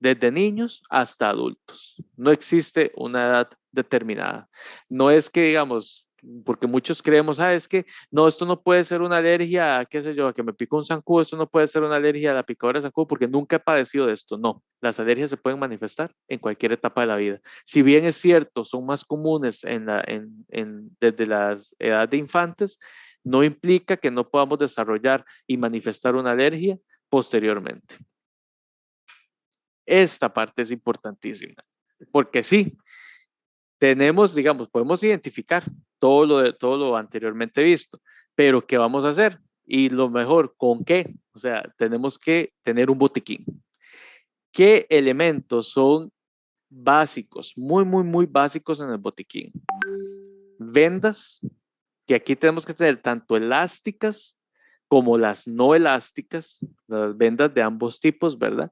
Desde niños hasta adultos. No existe una edad determinada. No es que, digamos, porque muchos creemos, es que no, esto no puede ser una alergia a, qué sé yo, a que me pico un zancudo, esto no puede ser una alergia a la picadura de zancudo porque nunca he padecido de esto. No, las alergias se pueden manifestar en cualquier etapa de la vida. Si bien es cierto, son más comunes desde la edad de infantes, no implica que no podamos desarrollar y manifestar una alergia posteriormente. Esta parte es importantísima, porque sí, podemos identificar todo lo anteriormente visto, pero ¿qué vamos a hacer? Y lo mejor, ¿con qué? O sea, tenemos que tener un botiquín. ¿Qué elementos son básicos, muy, muy, muy básicos en el botiquín? Vendas, que aquí tenemos que tener tanto elásticas como las no elásticas, las vendas de ambos tipos, ¿verdad?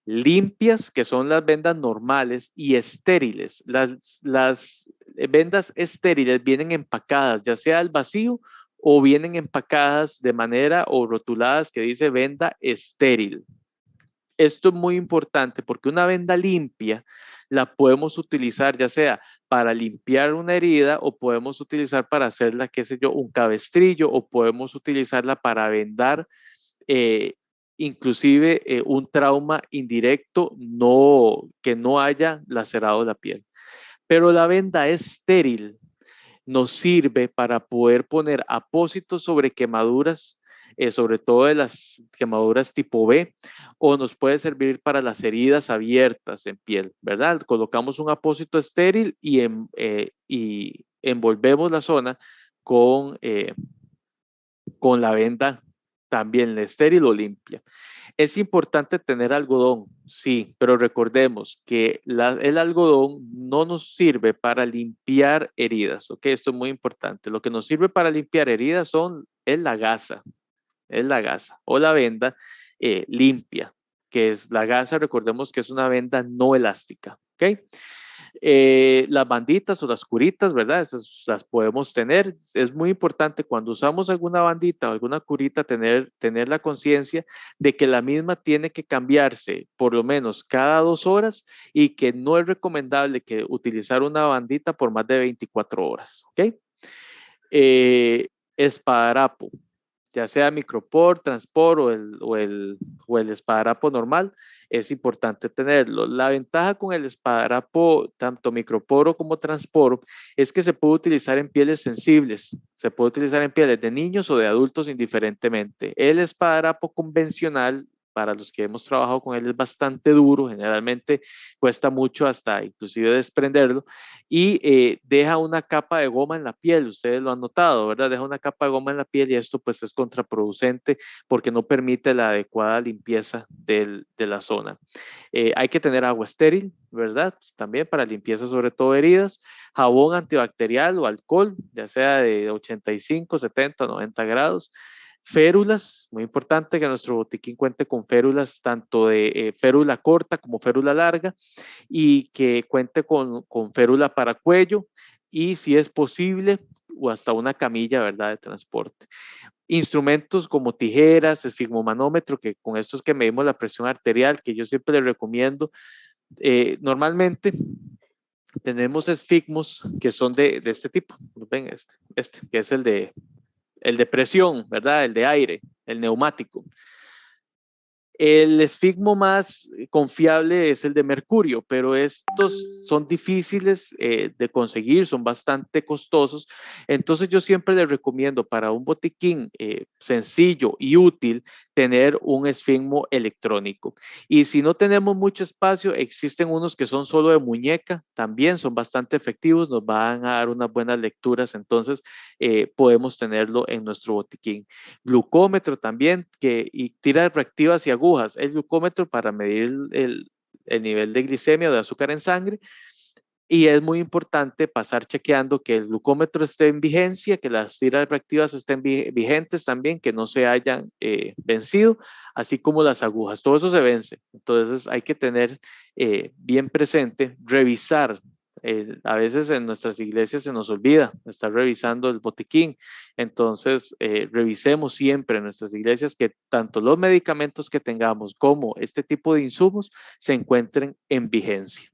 Limpias, que son las vendas normales, y estériles. Las vendas estériles vienen empacadas, ya sea al vacío o vienen empacadas de manera o rotuladas que dice venda estéril. Esto es muy importante porque una venda limpia la podemos utilizar ya sea para limpiar una herida o podemos utilizar para hacerla, qué sé yo, un cabestrillo o podemos utilizarla para vendar inclusive un trauma indirecto que no haya lacerado la piel. Pero la venda estéril nos sirve para poder poner apósitos sobre quemaduras sobre todo de las quemaduras tipo B, o nos puede servir para las heridas abiertas en piel, ¿verdad? Colocamos un apósito estéril y envolvemos la zona con la venda también estéril o limpia. Es importante tener algodón, sí, pero recordemos que el algodón no nos sirve para limpiar heridas, ¿ok? Esto es muy importante. Lo que nos sirve para limpiar heridas es la gasa o la venda limpia, que es la gasa, recordemos que es una venda no elástica, ¿ok? Las banditas o las curitas, ¿verdad? Esas las podemos tener. Es muy importante cuando usamos alguna bandita o alguna curita tener la conciencia de que la misma tiene que cambiarse por lo menos cada 2 horas y que no es recomendable que utilizar una bandita por más de 24 horas, ¿ok? Esparadrapo, ya sea micropor, transpor o el esparadrapo normal, es importante tenerlo. La ventaja con el esparadrapo, tanto microporo como transporo, es que se puede utilizar en pieles sensibles, se puede utilizar en pieles de niños o de adultos indiferentemente. El esparadrapo convencional, para los que hemos trabajado con él, es bastante duro, generalmente cuesta mucho hasta inclusive desprenderlo, y deja una capa de goma en la piel, ustedes lo han notado, ¿verdad? Deja una capa de goma en la piel y esto pues es contraproducente porque no permite la adecuada limpieza de la zona. Hay que tener agua estéril, ¿verdad? También para limpieza sobre todo heridas, jabón antibacterial o alcohol, ya sea de 85, 70, 90 grados. Férulas, muy importante que nuestro botiquín cuente con férulas, tanto de férula corta como férula larga, y que cuente con férula para cuello y si es posible, o hasta una camilla, ¿verdad?, de transporte. Instrumentos como tijeras, esfigmomanómetro, que con estos que medimos la presión arterial, que yo siempre les recomiendo. Normalmente tenemos esfigmos que son de este tipo, ven que es el de presión, ¿verdad? El de aire, el neumático. El esfigmo más confiable es el de mercurio, pero estos son difíciles de conseguir, son bastante costosos. Entonces yo siempre les recomiendo para un botiquín sencillo y útil tener un esfigmo electrónico. Y si no tenemos mucho espacio, existen unos que son solo de muñeca, también son bastante efectivos, nos van a dar unas buenas lecturas, entonces podemos tenerlo en nuestro botiquín. Glucómetro también, y tiras reactivas y agujas. El glucómetro para medir el nivel de glicemia o de azúcar en sangre. Y es muy importante pasar chequeando que el glucómetro esté en vigencia, que las tiras reactivas estén vigentes también, que no se hayan vencido, así como las agujas. Todo eso se vence. Entonces hay que tener bien presente, revisar. A veces en nuestras iglesias se nos olvida estar revisando el botiquín. Entonces, revisemos siempre en nuestras iglesias que tanto los medicamentos que tengamos como este tipo de insumos se encuentren en vigencia.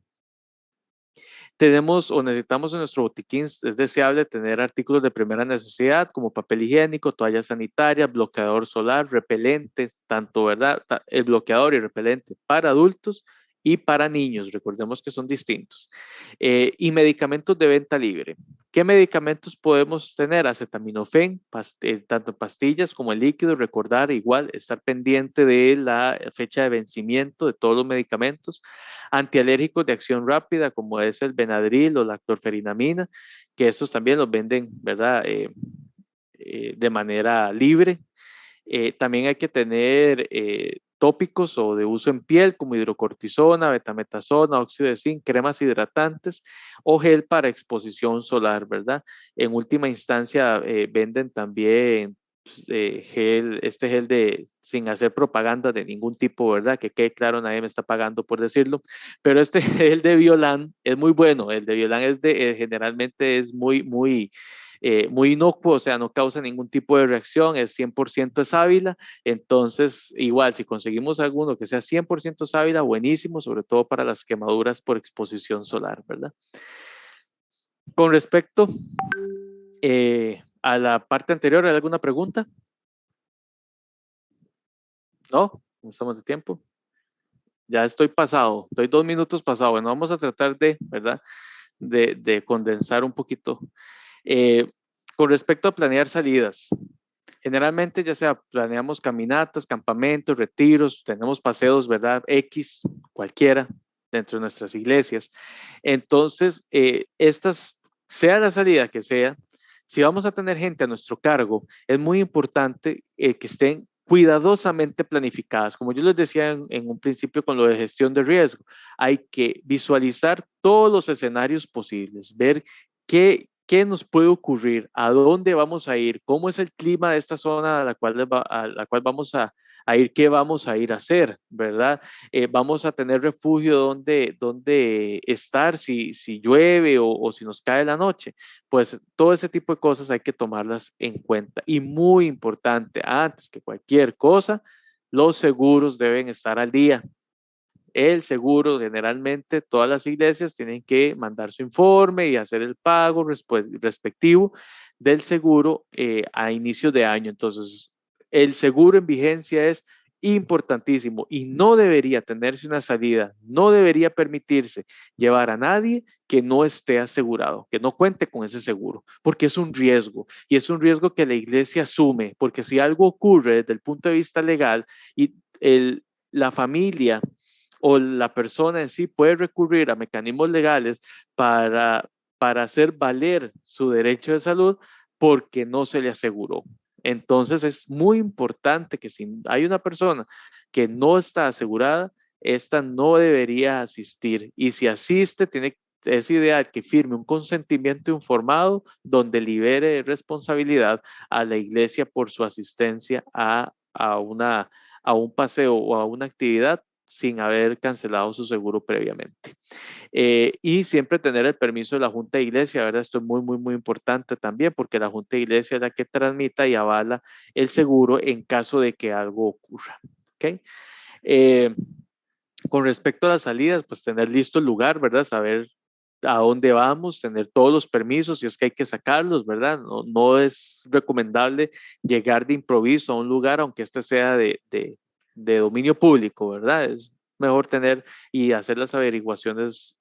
Tenemos o necesitamos en nuestro botiquín, es deseable tener artículos de primera necesidad como papel higiénico, toalla sanitaria, bloqueador solar, repelente, tanto, ¿verdad? El bloqueador y repelente para adultos y para niños, recordemos que son distintos. Y medicamentos de venta libre. ¿Qué medicamentos podemos tener? Acetaminofén, tanto pastillas como el líquido, recordar igual, estar pendiente de la fecha de vencimiento de todos los medicamentos. Antialérgicos de acción rápida, como es el Benadryl o la clorferinamina, que estos también los venden, ¿verdad? De manera libre. También hay que tener tópicos o de uso en piel como hidrocortisona, betametasona, óxido de zinc, cremas hidratantes o gel para exposición solar, ¿verdad? En última instancia venden también gel sin hacer propaganda de ningún tipo, ¿verdad? Que quede claro, nadie me está pagando por decirlo, pero este gel de Biolan es muy bueno, el de Biolan generalmente es muy inocuo, o sea, no causa ningún tipo de reacción, es 100% sábila, entonces igual si conseguimos alguno que sea 100% sábila, buenísimo, sobre todo para las quemaduras por exposición solar, ¿verdad? Con respecto a la parte anterior, ¿hay alguna pregunta? ¿No? ¿No estamos de tiempo? Ya estoy pasado, estoy 2 minutos pasado. Bueno, vamos a tratar ¿verdad? De condensar un poquito. Con respecto a planear salidas, Generalmente ya sea planeamos caminatas, campamentos, retiros, tenemos paseos, ¿verdad? X, cualquiera, dentro de nuestras iglesias. Entonces, estas, sea la salida que sea, si vamos a tener gente a nuestro cargo, es muy importante que estén cuidadosamente planificadas. Como yo les decía en un principio con lo de gestión de riesgo, hay que visualizar todos los escenarios posibles, ver qué nos puede ocurrir, a dónde vamos a ir, cómo es el clima de esta zona a la cual vamos a ir, qué vamos a ir a hacer, ¿verdad? Vamos a tener refugio donde estar si llueve o si nos cae la noche. Pues todo ese tipo de cosas hay que tomarlas en cuenta. Y muy importante, antes que cualquier cosa, los seguros deben estar al día. El seguro, generalmente todas las iglesias tienen que mandar su informe y hacer el pago respectivo del seguro a inicio de año. Entonces, el seguro en vigencia es importantísimo y no debería tenerse una salida, no debería permitirse llevar a nadie que no esté asegurado, que no cuente con ese seguro, porque es un riesgo y es un riesgo que la iglesia asume, porque si algo ocurre desde el punto de vista legal y la familia o la persona en sí puede recurrir a mecanismos legales para hacer valer su derecho de salud porque no se le aseguró. Entonces es muy importante que si hay una persona que no está asegurada, esta no debería asistir. Y si asiste, es ideal que firme un consentimiento informado donde libere de responsabilidad a la iglesia por su asistencia a un paseo o a una actividad sin haber cancelado su seguro previamente. Y siempre tener el permiso de la Junta de Iglesia, ¿verdad? Esto es muy, muy, muy importante también porque la Junta de Iglesia es la que transmita y avala el seguro en caso de que algo ocurra. ¿Ok? Con respecto a las salidas, pues tener listo el lugar, ¿verdad? Saber a dónde vamos, tener todos los permisos, si es que hay que sacarlos, ¿verdad? No es recomendable llegar de improviso a un lugar, aunque este sea de dominio público, ¿verdad? Es mejor tener y hacer las averiguaciones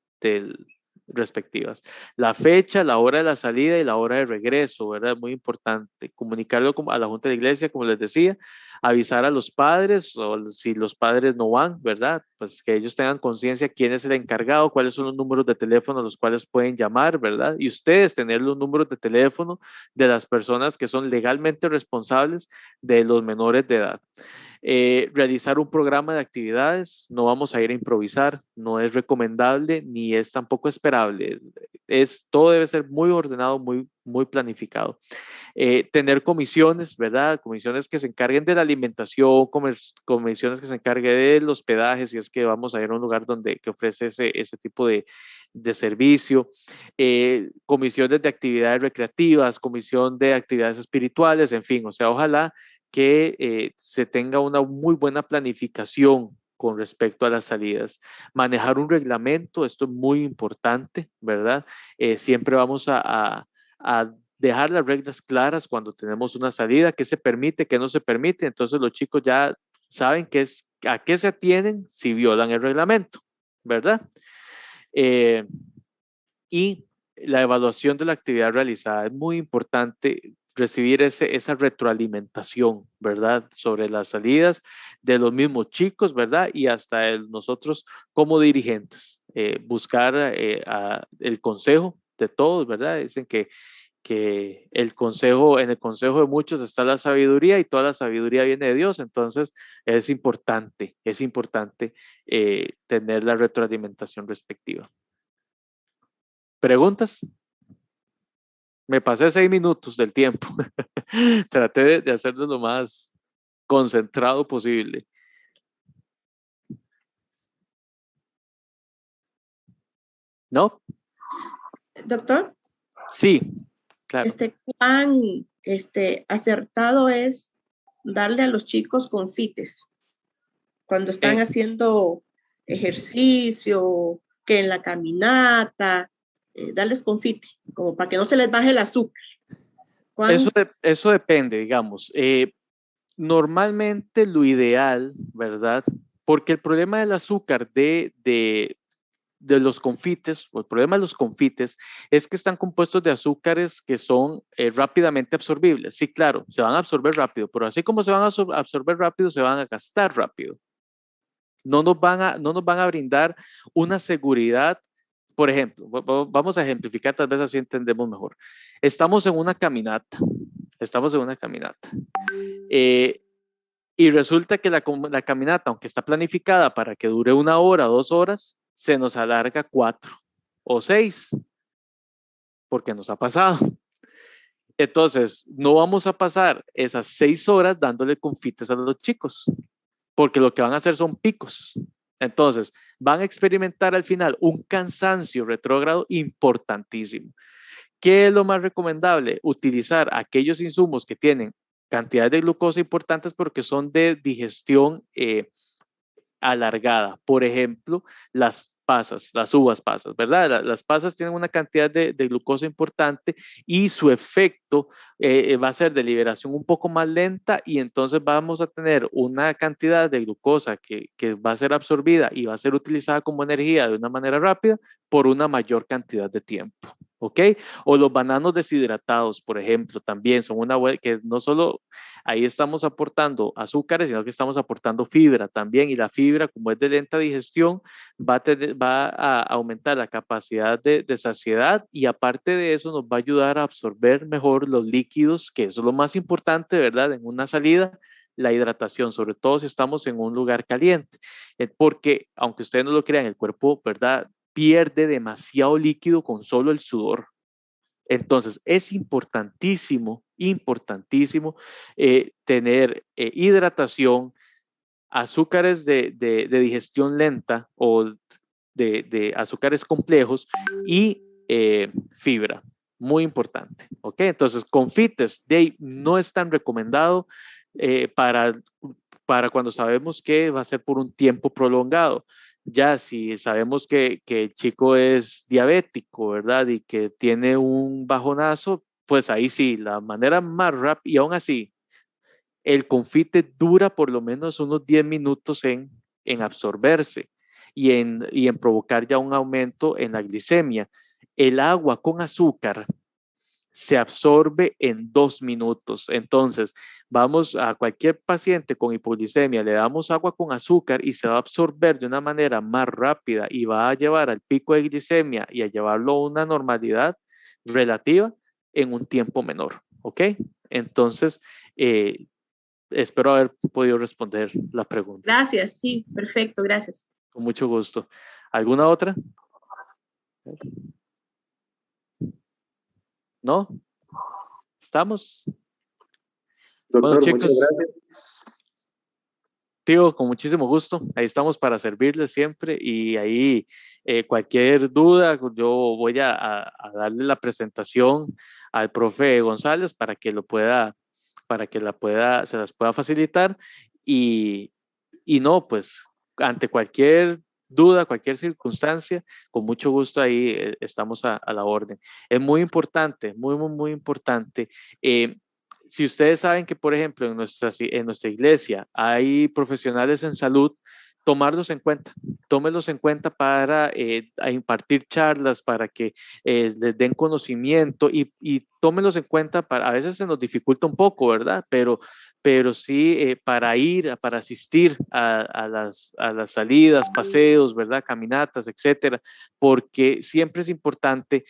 respectivas. La fecha, la hora de la salida y la hora de regreso, ¿verdad? Es muy importante. Comunicarlo a la Junta de la Iglesia, como les decía, avisar a los padres o si los padres no van, ¿verdad? Pues que ellos tengan conciencia quién es el encargado, cuáles son los números de teléfono a los cuales pueden llamar, ¿verdad? Y ustedes tener los números de teléfono de las personas que son legalmente responsables de los menores de edad. Realizar un programa de actividades, no vamos a ir a improvisar, no es recomendable ni es tampoco esperable. Todo debe ser muy ordenado, muy, muy planificado. Tener comisiones, ¿verdad? Comisiones que se encarguen de la alimentación, comisiones que se encarguen del hospedaje, si es que vamos a ir a un lugar que ofrece ese tipo de servicio, comisiones de actividades recreativas, comisión de actividades espirituales, en fin, o sea, ojalá que se tenga una muy buena planificación con respecto a las salidas. Manejar un reglamento, esto es muy importante, ¿verdad? Siempre vamos a dejar las reglas claras cuando tenemos una salida, qué se permite, qué no se permite. Entonces los chicos ya saben a qué se atienen si violan el reglamento, ¿verdad? Y la evaluación de la actividad realizada. Es muy importante recibir esa retroalimentación, ¿verdad? Sobre las salidas de los mismos chicos, ¿verdad? Y hasta nosotros como dirigentes. Buscar el consejo de todos, ¿verdad? Dicen que en el consejo de muchos está la sabiduría y toda la sabiduría viene de Dios. Entonces es importante tener la retroalimentación respectiva. ¿Preguntas? Me pasé 6 minutos del tiempo. Traté de hacerlo lo más concentrado posible. ¿No? Doctor, Sí, claro. ¿cuán acertado es darle a los chicos confites cuando están haciendo ejercicio, que en la caminata, darles confite, como para que no se les baje el azúcar? Eso depende, digamos. Normalmente lo ideal, ¿verdad? Porque el problema del azúcar de los confites, o el problema de los confites, es que están compuestos de azúcares que son rápidamente absorbibles. Sí, claro, se van a absorber rápido, pero así como se van a absorber rápido, se van a gastar rápido. No nos van a brindar una seguridad. Por ejemplo, vamos a ejemplificar, tal vez así entendemos mejor. Estamos en una caminata, y resulta que la caminata, aunque está planificada para que dure 1 hora, 2 horas, se nos alarga 4 o 6, porque nos ha pasado. Entonces, no vamos a pasar esas 6 horas dándole confites a los chicos, porque lo que van a hacer son picos. Entonces, van a experimentar al final un cansancio retrógrado importantísimo. ¿Qué es lo más recomendable? Utilizar aquellos insumos que tienen cantidades de glucosa importantes porque son de digestión alargada. Por ejemplo, las pasas, las uvas pasas, ¿verdad? Las pasas tienen una cantidad de glucosa importante y su efecto va a ser de liberación un poco más lenta, y entonces vamos a tener una cantidad de glucosa que va a ser absorbida y va a ser utilizada como energía de una manera rápida por una mayor cantidad de tiempo. ¿Ok? O los bananos deshidratados, por ejemplo, también son una que no solo ahí estamos aportando azúcares, sino que estamos aportando fibra también, y la fibra, como es de lenta digestión, va a aumentar la capacidad de saciedad, y aparte de eso nos va a ayudar a absorber mejor los líquidos, que eso es lo más importante, ¿verdad? En una salida, la hidratación, sobre todo si estamos en un lugar caliente, porque aunque ustedes no lo crean, el cuerpo, ¿verdad?, pierde demasiado líquido con solo el sudor. Entonces, es importantísimo tener hidratación, azúcares de digestión lenta o de azúcares complejos, y fibra, muy importante. ¿Ok? Entonces, confites no es tan recomendado para cuando sabemos que va a ser por un tiempo prolongado. Ya si sabemos que el chico es diabético, ¿verdad? Y que tiene un bajonazo, pues ahí sí, la manera más rápida, y aún así, el confite dura por lo menos unos 10 minutos en absorberse y en provocar ya un aumento en la glicemia. El agua con azúcar se absorbe en 2 minutos. Entonces, vamos a cualquier paciente con hipoglicemia, le damos agua con azúcar y se va a absorber de una manera más rápida y va a llevar al pico de glicemia y a llevarlo a una normalidad relativa en un tiempo menor. ¿Ok? Entonces, espero haber podido responder la pregunta. Gracias, sí, perfecto, gracias. Con mucho gusto. ¿Alguna otra? ¿No? ¿Estamos? Doctor, Bueno, chicos, muchas gracias. Tío, con muchísimo gusto. Ahí estamos para servirles siempre, y ahí cualquier duda, yo voy a darle la presentación al profe González para que se las pueda facilitar, y, no, pues ante cualquier duda, cualquier circunstancia, con mucho gusto ahí estamos a la orden. Es muy importante, muy, muy, muy importante. Si ustedes saben que, por ejemplo, en nuestra iglesia hay profesionales en salud, tómenlos en cuenta para impartir charlas, para que les den conocimiento, y tómenlos en cuenta a veces se nos dificulta un poco, ¿verdad? Pero sí para asistir a las salidas, paseos, ¿verdad? Caminatas, etcétera, porque siempre es importante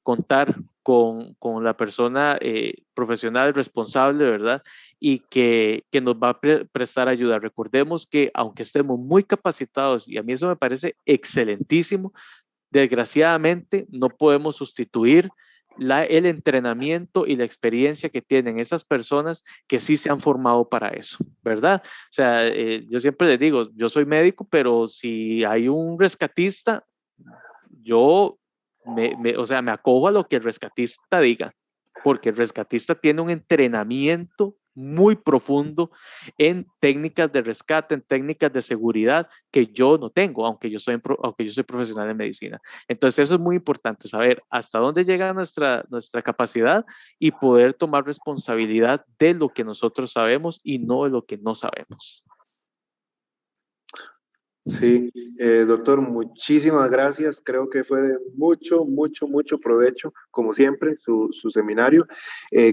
contar con la persona profesional responsable, ¿verdad? Y que nos va a prestar ayuda. Recordemos que aunque estemos muy capacitados, y a mí eso me parece excelentísimo, desgraciadamente no podemos sustituir el entrenamiento y la experiencia que tienen esas personas que sí se han formado para eso, ¿verdad? O sea, yo siempre les digo, yo soy médico, pero si hay un rescatista, yo me acojo a lo que el rescatista diga, porque el rescatista tiene un entrenamiento muy profundo en técnicas de rescate, en técnicas de seguridad que yo no tengo, aunque yo soy profesional en medicina. Entonces eso es muy importante, saber hasta dónde llega nuestra capacidad y poder tomar responsabilidad de lo que nosotros sabemos y no de lo que no sabemos. Sí, doctor, muchísimas gracias. Creo que fue de mucho provecho, como siempre, su seminario.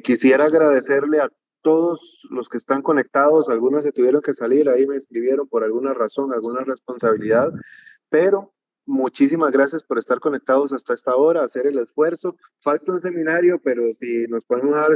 Quisiera agradecerle a todos los que están conectados. Algunos se tuvieron que salir, ahí me escribieron por alguna razón, alguna responsabilidad, pero muchísimas gracias por estar conectados hasta esta hora, hacer el esfuerzo. Falta un seminario, pero si nos podemos dar